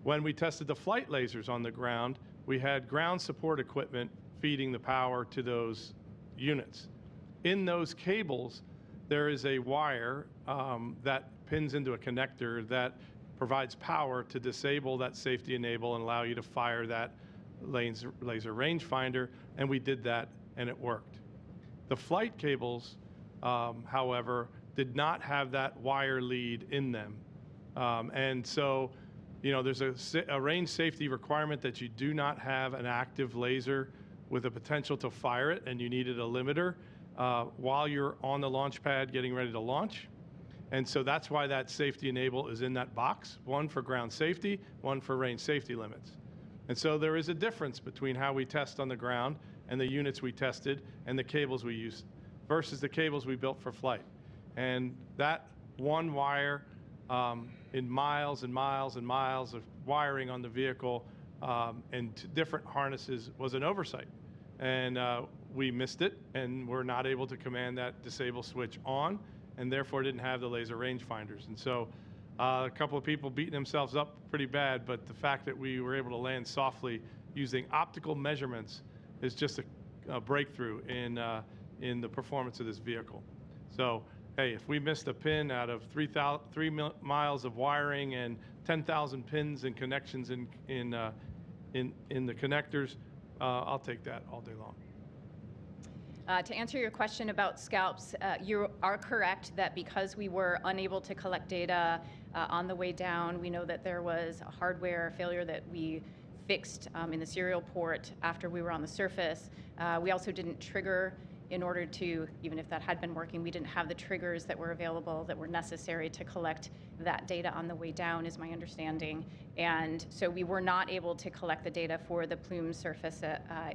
When we tested the flight lasers on the ground, we had ground support equipment feeding the power to those units. In those cables, there is a wire that pins into a connector that provides power to disable that safety enable and allow you to fire that laser rangefinder, and we did that, and it worked. The flight cables, however, did not have that wire lead in them. And so, you know, there's a range safety requirement that you do not have an active laser with a potential to fire it, and you needed a limiter while you're on the launch pad getting ready to launch. And so that's why that safety enable is in that box, one for ground safety, one for range safety limits. And so there is a difference between how we test on the ground and the units we tested and the cables we used versus the cables we built for flight. And that one wire in miles and miles and miles of wiring on the vehicle and different harnesses was an oversight. And we missed it, and we're not able to command that disable switch on, and therefore didn't have the laser rangefinders. And so a couple of people beating themselves up pretty bad, but the fact that we were able to land softly using optical measurements is just a breakthrough in the performance of this vehicle. So hey, if we missed a pin out of 3 miles of wiring and 10,000 pins and connections in the connectors, I'll take that all day long. To answer your question about scalps, you are correct that because we were unable to collect data on the way down, we know that there was a hardware failure that we fixed in the serial port after we were on the surface. We also didn't trigger in order to, even if that had been working, we didn't have the triggers that were available that were necessary to collect that data on the way down, is my understanding. And so we were not able to collect the data for the plume surface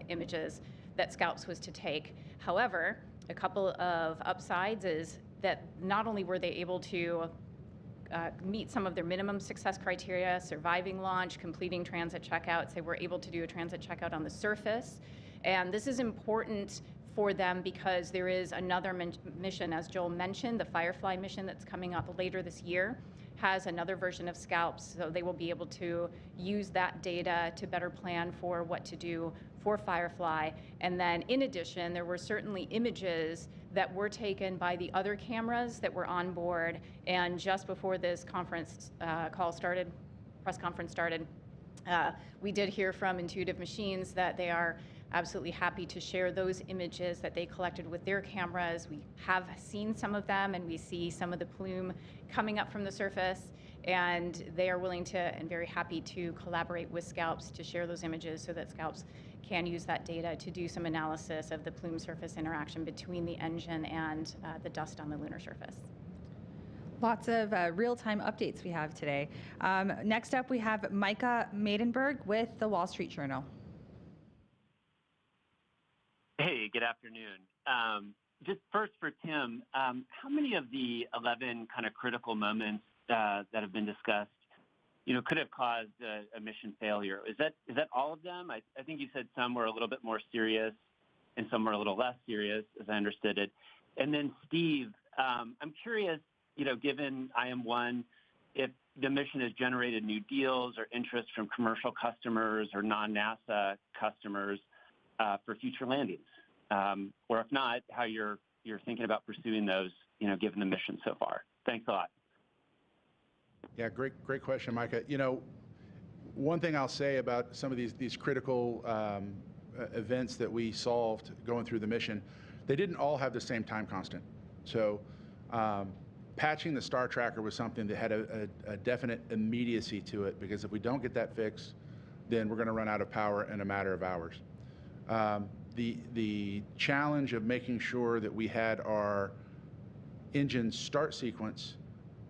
images that Scalps was to take. However, a couple of upsides is that not only were they able to meet some of their minimum success criteria, surviving launch, completing transit checkouts, they were able to do a transit checkout on the surface. And this is important for them because there is another mission, as Joel mentioned, the Firefly mission that's coming up later this year has another version of Scalps, so they will be able to use that data to better plan for what to do for Firefly. And then in addition, there were certainly images that were taken by the other cameras that were on board, and just before this conference press conference started, we did hear from Intuitive Machines that they are absolutely happy to share those images that they collected with their cameras. We have seen some of them, and we see some of the plume coming up from the surface, and they are willing to and very happy to collaborate with Scalps to share those images so that Scalps can use that data to do some analysis of the plume surface interaction between the engine and the dust on the lunar surface. Lots of real-time updates we have today. Next up, we have Micah Maidenberg with the Wall Street Journal. Hey, good afternoon. Just first for Tim, how many of the 11 kind of critical moments that have been discussed, could have caused a mission failure? Is that all of them? I think you said some were a little bit more serious and some were a little less serious, as I understood it. And then Steve, I'm curious, given IM-1, if the mission has generated new deals or interest from commercial customers or non-NASA customers for future landings, or if not, how you're thinking about pursuing those, given the mission so far. Thanks a lot. Yeah, great question, Micah. One thing I'll say about some of these critical events that we solved going through the mission, they didn't all have the same time constant. So patching the star tracker was something that had a definite immediacy to it, because if we don't get that fixed, then we're going to run out of power in a matter of hours. The challenge of making sure that we had our engine start sequence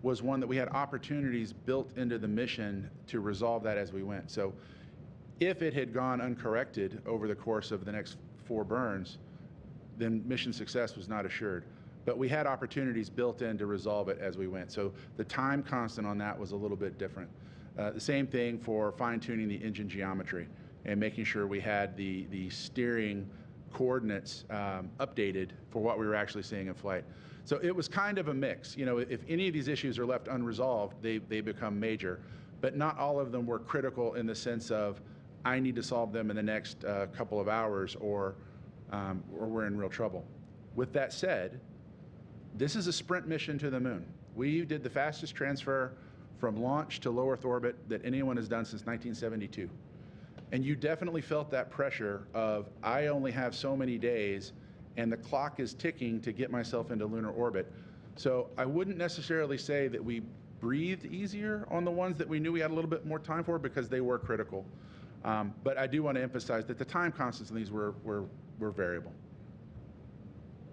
was one that we had opportunities built into the mission to resolve that as we went. So if it had gone uncorrected over the course of the next 4 burns, then mission success was not assured. But we had opportunities built in to resolve it as we went. So the time constant on that was a little bit different. The same thing for fine-tuning the engine geometry and making sure we had the steering coordinates updated for what we were actually seeing in flight. So it was kind of a mix. If any of these issues are left unresolved, they become major. But not all of them were critical in the sense of, I need to solve them in the next couple of hours, or we're in real trouble. With that said, this is a sprint mission to the moon. We did the fastest transfer from launch to low Earth orbit that anyone has done since 1972. And you definitely felt that pressure of, I only have so many days, and the clock is ticking to get myself into lunar orbit. So I wouldn't necessarily say that we breathed easier on the ones that we knew we had a little bit more time for, because they were critical. But I do want to emphasize that the time constants in these were variable.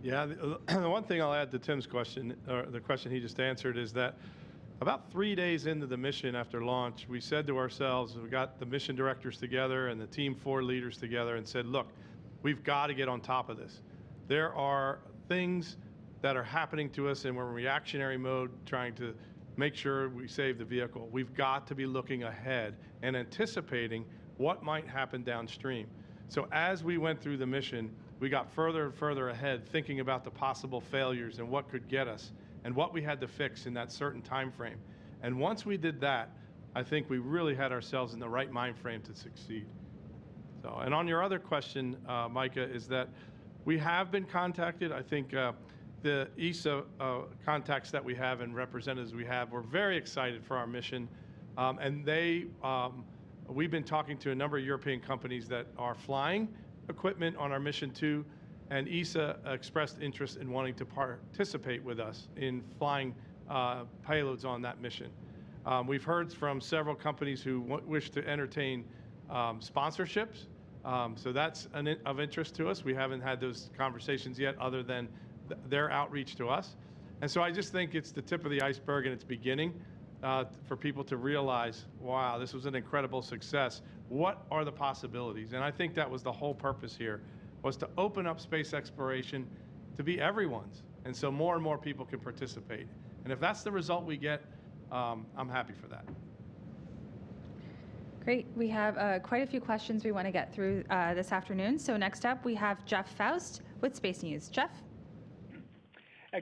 Yeah, the one thing I'll add to Tim's question, or the question he just answered, is that about 3 days into the mission after launch, we said to ourselves, we got the mission directors together and the Team 4 leaders together and said, look, we've got to get on top of this. There are things that are happening to us, and we're in reactionary mode trying to make sure we save the vehicle. We've got to be looking ahead and anticipating what might happen downstream. So as we went through the mission, we got further and further ahead, thinking about the possible failures and what could get us and what we had to fix in that certain time frame. And once we did that, I think we really had ourselves in the right mind frame to succeed. So, and on your other question, Micah, is that we have been contacted. I think the ESA contacts that we have and representatives we have, we're very excited for our mission. And we've been talking to a number of European companies that are flying equipment on our mission too, and ESA expressed interest in wanting to participate with us in flying payloads on that mission. We've heard from several companies who wish to entertain sponsorships, so that's of interest to us. We haven't had those conversations yet other than their outreach to us. And so I just think it's the tip of the iceberg and it's beginning for people to realize, wow, this was an incredible success. What are the possibilities? And I think that was the whole purpose here, was to open up space exploration to be everyone's. And so more and more people can participate. And if that's the result we get, I'm happy for that. Great. We have quite a few questions we want to get through this afternoon. So next up, we have Jeff Faust with Space News. Jeff?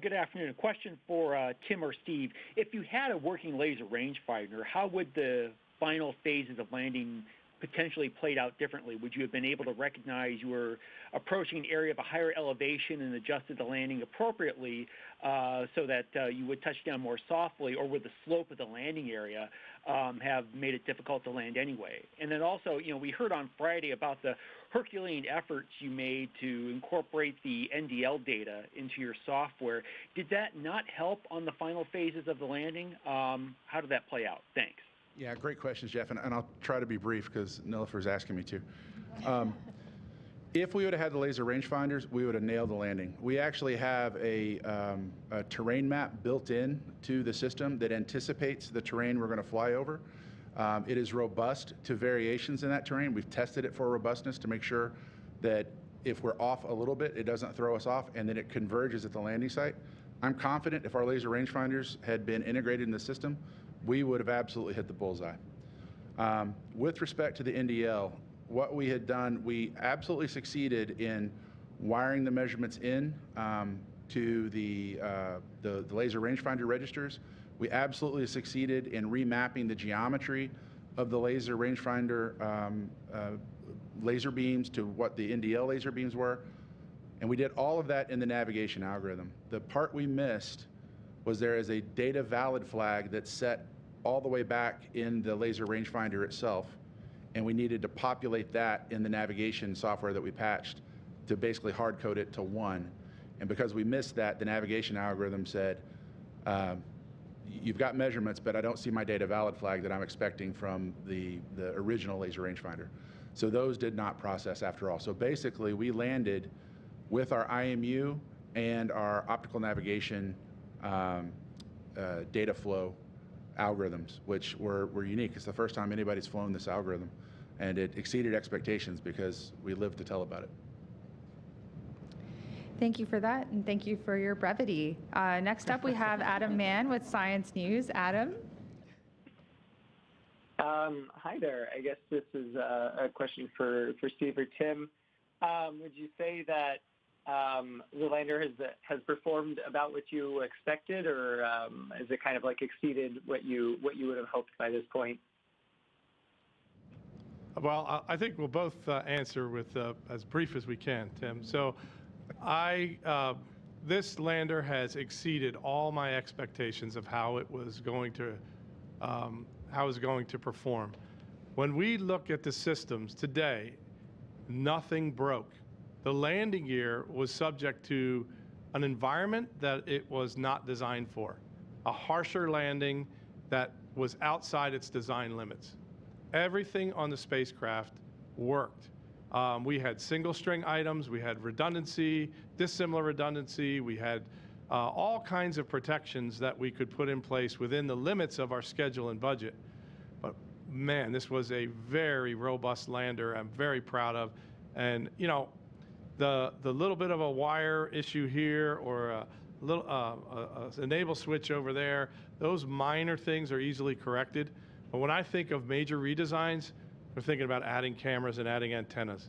Good afternoon. A question for Tim or Steve. If you had a working laser rangefinder, how would the final phases of landing potentially played out differently? Would you have been able to recognize you were approaching an area of a higher elevation and adjusted the landing appropriately so that you would touch down more softly, or would the slope of the landing area have made it difficult to land anyway? And then also, we heard on Friday about the Herculean efforts you made to incorporate the NDL data into your software. Did that not help on the final phases of the landing? How did that play out? Thanks. Yeah, great questions, Jeff, and I'll try to be brief because Nilofer's asking me to. If we would have had the laser rangefinders, we would have nailed the landing. We actually have a terrain map built in to the system that anticipates the terrain we're going to fly over. It is robust to variations in that terrain. We've tested it for robustness to make sure that if we're off a little bit, it doesn't throw us off, and then it converges at the landing site. I'm confident if our laser rangefinders had been integrated in the system, we would have absolutely hit the bullseye. With respect to the NDL, what we had done, we absolutely succeeded in wiring the measurements in to the laser rangefinder registers. We absolutely succeeded in remapping the geometry of the laser rangefinder laser beams to what the NDL laser beams were. And we did all of that in the navigation algorithm. The part we missed was there is a data valid flag that's set all the way back in the laser rangefinder itself. And we needed to populate that in the navigation software that we patched to basically hard code it to 1. And because we missed that, the navigation algorithm said, you've got measurements, but I don't see my data valid flag that I'm expecting from the original laser rangefinder. So those did not process after all. So basically, we landed with our IMU and our optical navigation data flow algorithms, which were unique. It's the first time anybody's flown this algorithm, and it exceeded expectations because we lived to tell about it. Thank you for that, and thank you for your brevity. Next up, we have Adam Mann with Science News. Adam? Hi there. I guess this is a question for Steve or Tim. Would you say that the lander has performed about what you expected, or has it kind of like exceeded what you would have hoped by this point? Well, I think we'll both answer with as brief as we can, Tim. So this lander has exceeded all my expectations of how it was going to perform. When we look at the systems today, nothing broke. The landing gear was subject to an environment that it was not designed for, a harsher landing that was outside its design limits. Everything on the spacecraft worked. We had single string items, we had redundancy, dissimilar redundancy, we had all kinds of protections that we could put in place within the limits of our schedule and budget. But man, this was a very robust lander I'm very proud of. And the little bit of a wire issue here or a little enable switch over there, those minor things are easily corrected. But when I think of major redesigns, we're thinking about adding cameras and adding antennas,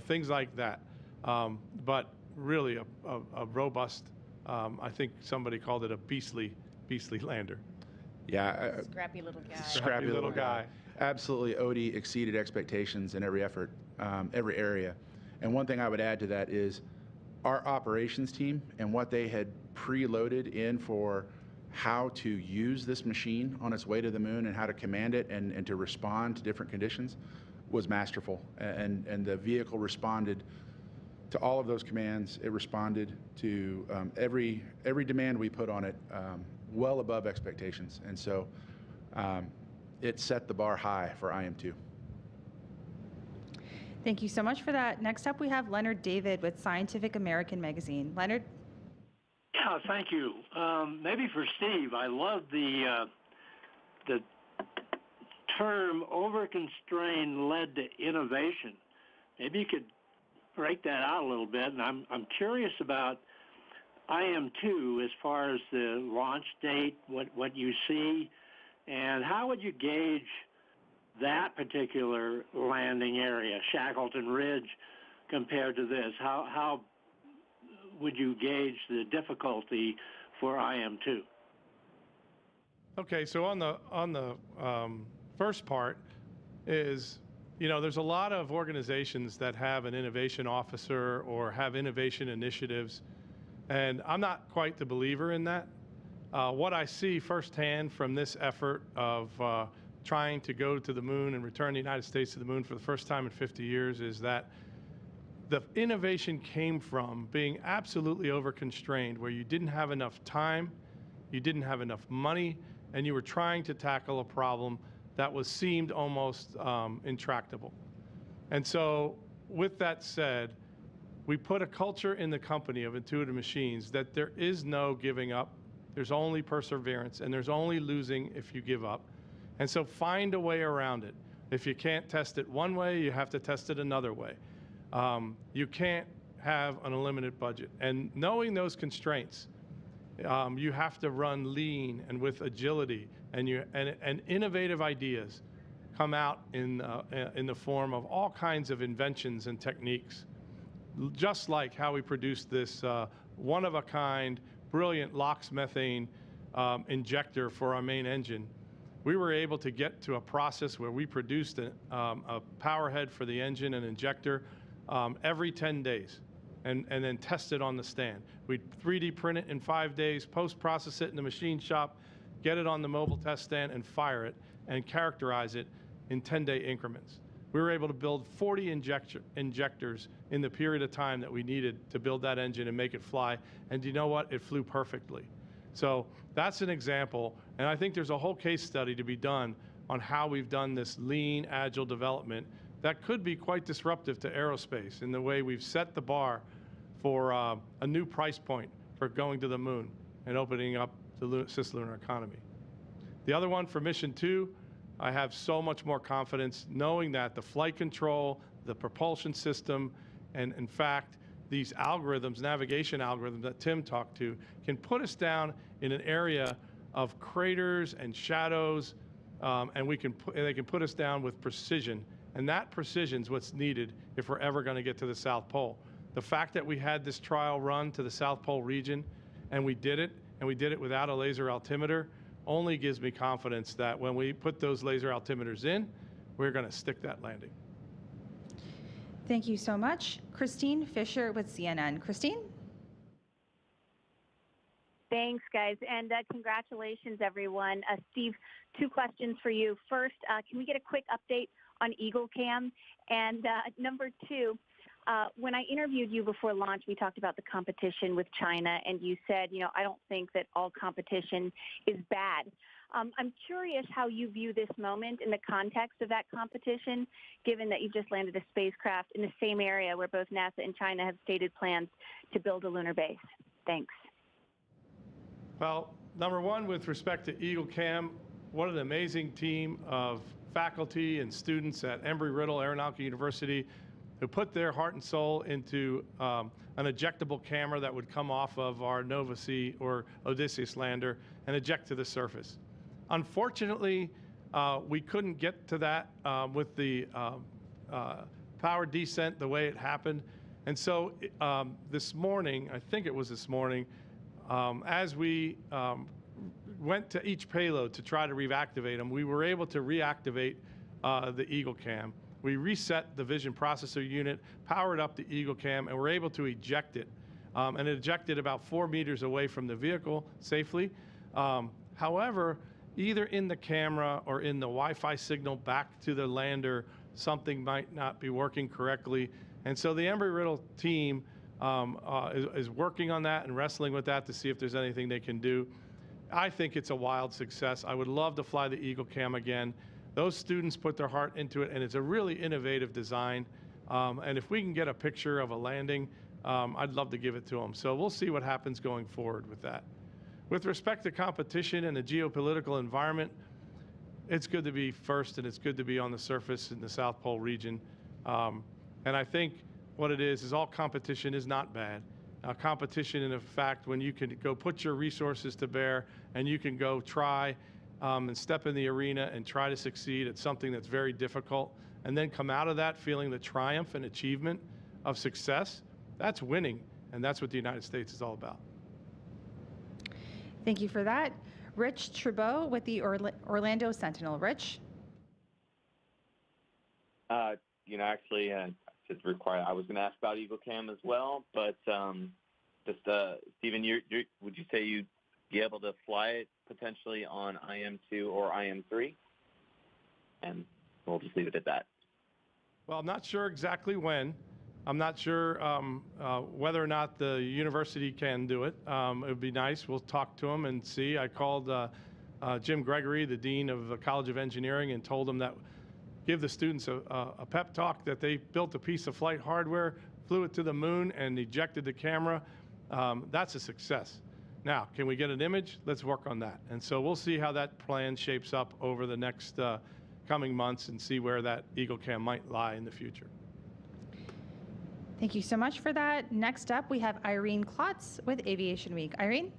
things like that. But really a robust, I think somebody called it a beastly lander. Yeah. Scrappy little guy. Scrappy little guy. Absolutely, Odie exceeded expectations in every effort, every area. And one thing I would add to that is our operations team and what they had preloaded in for how to use this machine on its way to the moon and how to command it and to respond to different conditions was masterful. And the vehicle responded to all of those commands. It responded to every demand we put on it, well above expectations. And so it set the bar high for IM-2. Thank you so much for that. Next up, we have Leonard David with Scientific American Magazine. Leonard? Yeah, thank you. Maybe for Steve, I love the term overconstrained led to innovation. Maybe you could break that out a little bit. And I'm curious about IM-2 as far as the launch date, what you see, and how would you gauge that particular landing area, Shackleton Ridge, compared to this? How would you gauge the difficulty for IM-2? Okay, so on the first part is, there's a lot of organizations that have an innovation officer or have innovation initiatives, and I'm not quite the believer in that. What I see firsthand from this effort of trying to go to the moon and return the United States to the moon for the first time in 50 years is that the innovation came from being absolutely overconstrained, where you didn't have enough time, you didn't have enough money, and you were trying to tackle a problem that seemed almost intractable. And so with that said, we put a culture in the company of Intuitive Machines that there is no giving up, there's only perseverance, and there's only losing if you give up. And so find a way around it. If you can't test it one way, you have to test it another way. You can't have an unlimited budget. And knowing those constraints, you have to run lean and with agility, and innovative ideas come out in the form of all kinds of inventions and techniques. Just like how we produced this one-of-a-kind, brilliant LOX methane injector for our main engine. We were able to get to a process where we produced a power head for the engine and injector every 10 days and then test it on the stand. We'd 3D print it in 5 days, post-process it in the machine shop, get it on the mobile test stand and fire it and characterize it in 10-day increments. We were able to build 40 injectors in the period of time that we needed to build that engine and make it fly. And you know what? It flew perfectly. So that's an example. And I think there's a whole case study to be done on how we've done this lean, agile development that could be quite disruptive to aerospace in the way we've set the bar for a new price point for going to the moon and opening up the cislunar economy. The other one for Mission 2, I have so much more confidence knowing that the flight control, the propulsion system, and in fact, these algorithms, navigation algorithms that Tim talked to, can put us down in an area of craters and shadows, and they can put us down with precision. And that precision is what's needed if we're ever going to get to the South Pole. The fact that we had this trial run to the South Pole region, and we did it without a laser altimeter, only gives me confidence that when we put those laser altimeters in, we're going to stick that landing. Thank you so much. Christine Fisher with CNN. Christine? Thanks, guys, and congratulations, everyone. Steve, 2 questions for you. First, can we get a quick update on EagleCam? And number 2, when I interviewed you before launch, we talked about the competition with China, and you said, I don't think that all competition is bad. I'm curious how you view this moment in the context of that competition, given that you just landed a spacecraft in the same area where both NASA and China have stated plans to build a lunar base. Thanks. Well, number one, with respect to EagleCam, what an amazing team of faculty and students at Embry-Riddle Aeronautical University who put their heart and soul into an ejectable camera that would come off of our Nova-C or Odysseus lander and eject to the surface. Unfortunately, we couldn't get to that with the power descent the way it happened. And so this morning, I think it was this morning, as we went to each payload to try to reactivate them, we were able to reactivate the EagleCam. We reset the vision processor unit, powered up the EagleCam, and were able to eject it and it ejected about 4 meters away from the vehicle safely. However, either in the camera or in the Wi-Fi signal back to the lander, something might not be working correctly. And so the Embry-Riddle team is working on that and wrestling with that to see if there's anything they can do. I think it's a wild success. I would love to fly the Eagle Cam again. Those students put their heart into it, and it's a really innovative design. And if we can get a picture of a landing, I'd love to give it to them. So we'll see what happens going forward with that. With respect to competition and the geopolitical environment, it's good to be first, and it's good to be on the surface in the South Pole region. And I think what it is all competition is not bad. Competition, in fact, when you can go put your resources to bear and you can go try and step in the arena and try to succeed at something that's very difficult, and then come out of that feeling the triumph and achievement of success, that's winning, and that's what the United States is all about. Thank you for that. Rich Trubeau with the Orlando Sentinel. Rich? Actually, just require. I was going to ask about Eagle Cam as well, but Stephen, would you say you'd be able to fly it potentially on IM2 or IM3? And we'll just leave it at that. Well, I'm not sure exactly when. I'm not sure whether or not the university can do it. It would be nice. We'll talk to them and see. I called Jim Gregory, the dean of the College of Engineering, and told him that give the students a pep talk that they built a piece of flight hardware, flew it to the moon, and ejected the camera. That's a success. Now, can we get an image? Let's work on that. And so we'll see how that plan shapes up over the next coming months and see where that Eagle Cam might lie in the future. Thank you so much for that. Next up, we have Irene Klotz with Aviation Week. Irene?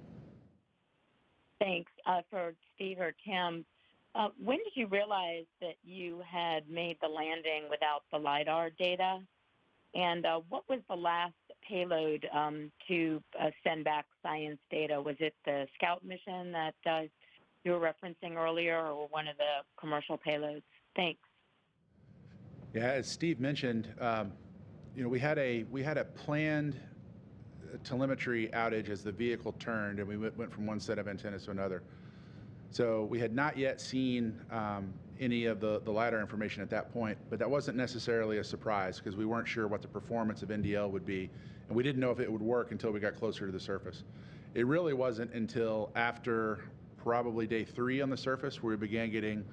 Thanks. For Steve or Tim, when did you realize that you had made the landing without the LiDAR data? And what was the last payload to send back science data? Was it the Scout mission that you were referencing earlier, or one of the commercial payloads? Thanks. Yeah, as Steve mentioned, we had a planned telemetry outage as the vehicle turned, and we went from one set of antennas to another. So we had not yet seen any of the LiDAR information at that point, but that wasn't necessarily a surprise because we weren't sure what the performance of NDL would be, and we didn't know if it would work until we got closer to the surface. It really wasn't until after probably day 3 on the surface where we began getting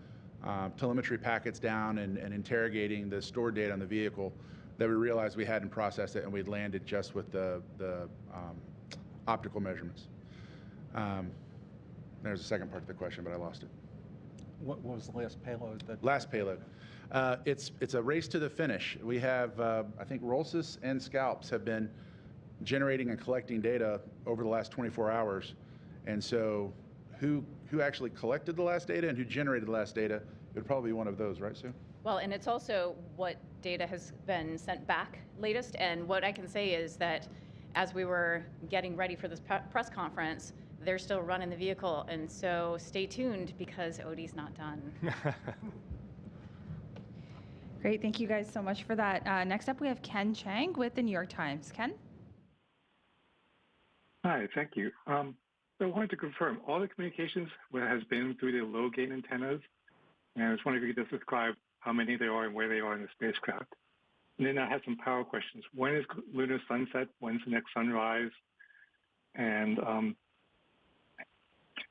telemetry packets down and interrogating the stored data on the vehicle that we realized we hadn't processed it and we'd landed just with the optical measurements. There's a second part of the question, but I lost it. What was the last payload? Last payload. It's a race to the finish. We have, I think Rolsys and Scalps have been generating and collecting data over the last 24 hours. And so who actually collected the last data and who generated the last data, it would probably be one of those, right, Sue? Well, and it's also what data has been sent back latest. And what I can say is that as we were getting ready for this press conference, they're still running the vehicle. And so stay tuned because Odie's not done. Great. Thank you guys so much for that. Next up, we have Ken Chang with the New York Times. Ken? Hi, thank you. So I wanted to confirm all the communications has been through the low gain antennas. And I was wondering if you could just describe how many there are and where they are in the spacecraft. And then I have some power questions. When is lunar sunset? When's the next sunrise? And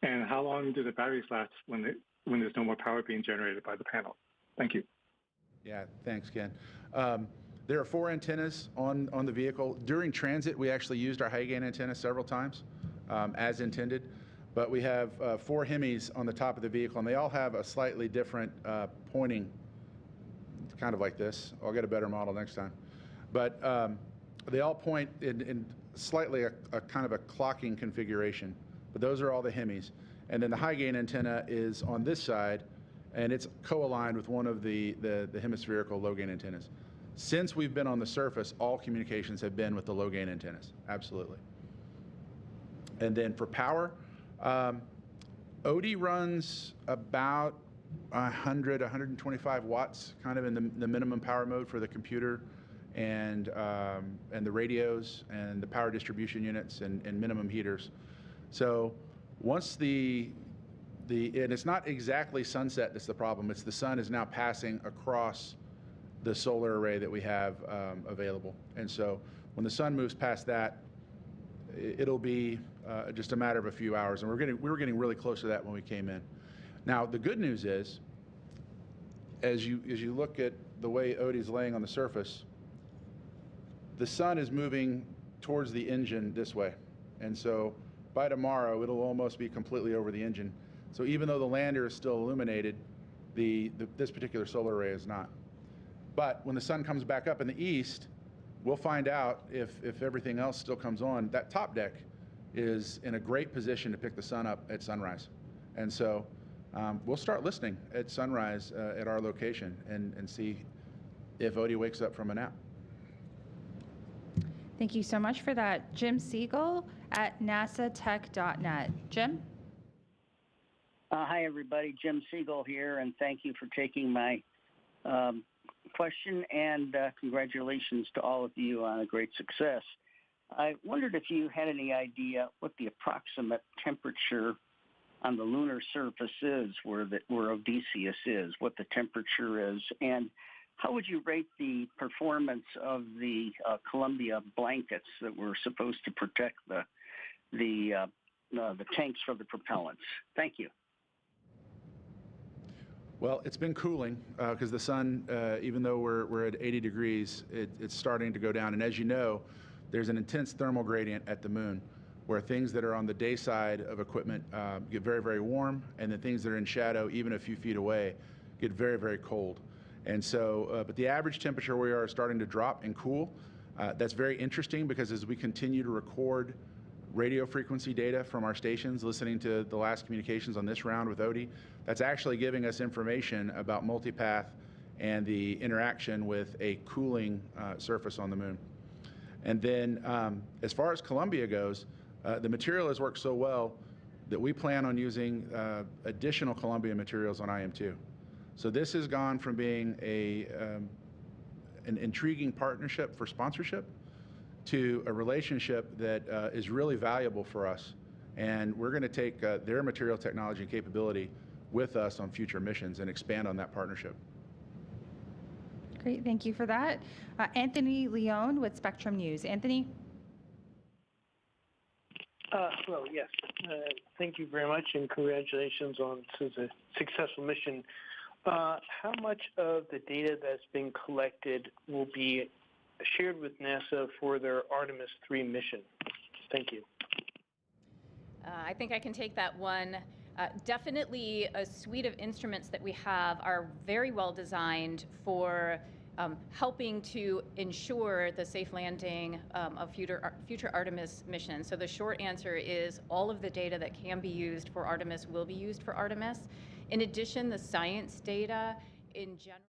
how long do the batteries last when there's no more power being generated by the panel? Thank you. Yeah, thanks, Ken. There are 4 antennas on the vehicle. During transit, we actually used our high gain antenna several times, as intended. But we have 4 Hemis on the top of the vehicle, and they all have a slightly different pointing, kind of like this. I'll get a better model next time. But they all point in slightly a kind of a clocking configuration. But those are all the Hemis. And then the high gain antenna is on this side, and it's co-aligned with one of the hemispherical low gain antennas. Since we've been on the surface, all communications have been with the low gain antennas, absolutely. And then for power, Odie runs about 100, 125 watts, kind of in the minimum power mode for the computer and the radios and the power distribution units and minimum heaters. So once and it's not exactly sunset that's the problem. It's the sun is now passing across the solar array that we have available. And so when the sun moves past that, it'll be just a matter of a few hours. And we were getting really close to that when we came in. Now, the good news is, as you look at the way Odie's laying on the surface, the sun is moving towards the engine this way. And so by tomorrow, it'll almost be completely over the engine. So even though the lander is still illuminated, this particular solar array is not. But when the sun comes back up in the east, we'll find out if everything else still comes on. That top deck is in a great position to pick the sun up at sunrise. And so we'll start listening at sunrise at our location and see if Odie wakes up from a nap. Thank you so much for that. Jim Siegel at nasatech.net. Jim? Hi, everybody. Jim Siegel here, and thank you for taking my question, and congratulations to all of you on a great success. I wondered if you had any idea what the approximate temperature on the lunar surface is, where Odysseus is, what the temperature is, and how would you rate the performance of the Columbia blankets that were supposed to protect the tanks for the propellants? Thank you. Well, it's been cooling because the sun, even though we're at 80 degrees, it's starting to go down. And as you know, there's an intense thermal gradient at the moon, where things that are on the day side of equipment get very, very warm, and the things that are in shadow, even a few feet away, get very, very cold. And so, but the average temperature we are starting to drop and cool. That's very interesting because as we continue to record radio frequency data from our stations, listening to the last communications on this round with Odie, that's actually giving us information about multipath and the interaction with a cooling surface on the moon. And then as far as Columbia goes, the material has worked so well that we plan on using additional Columbia materials on IM-2. So this has gone from being an intriguing partnership for sponsorship to a relationship that is really valuable for us. And we're going to take their material technology and capability with us on future missions and expand on that partnership. Great, thank you for that. Anthony Leone with Spectrum News. Anthony? Hello, yes. Thank you very much, and congratulations on this is a successful mission. How much of the data that's been collected will be shared with NASA for their Artemis 3 mission? Thank you. I think I can take that one. Definitely a suite of instruments that we have are very well designed for helping to ensure the safe landing of future Artemis missions. So the short answer is all of the data that can be used for Artemis will be used for Artemis. In addition, the science data in general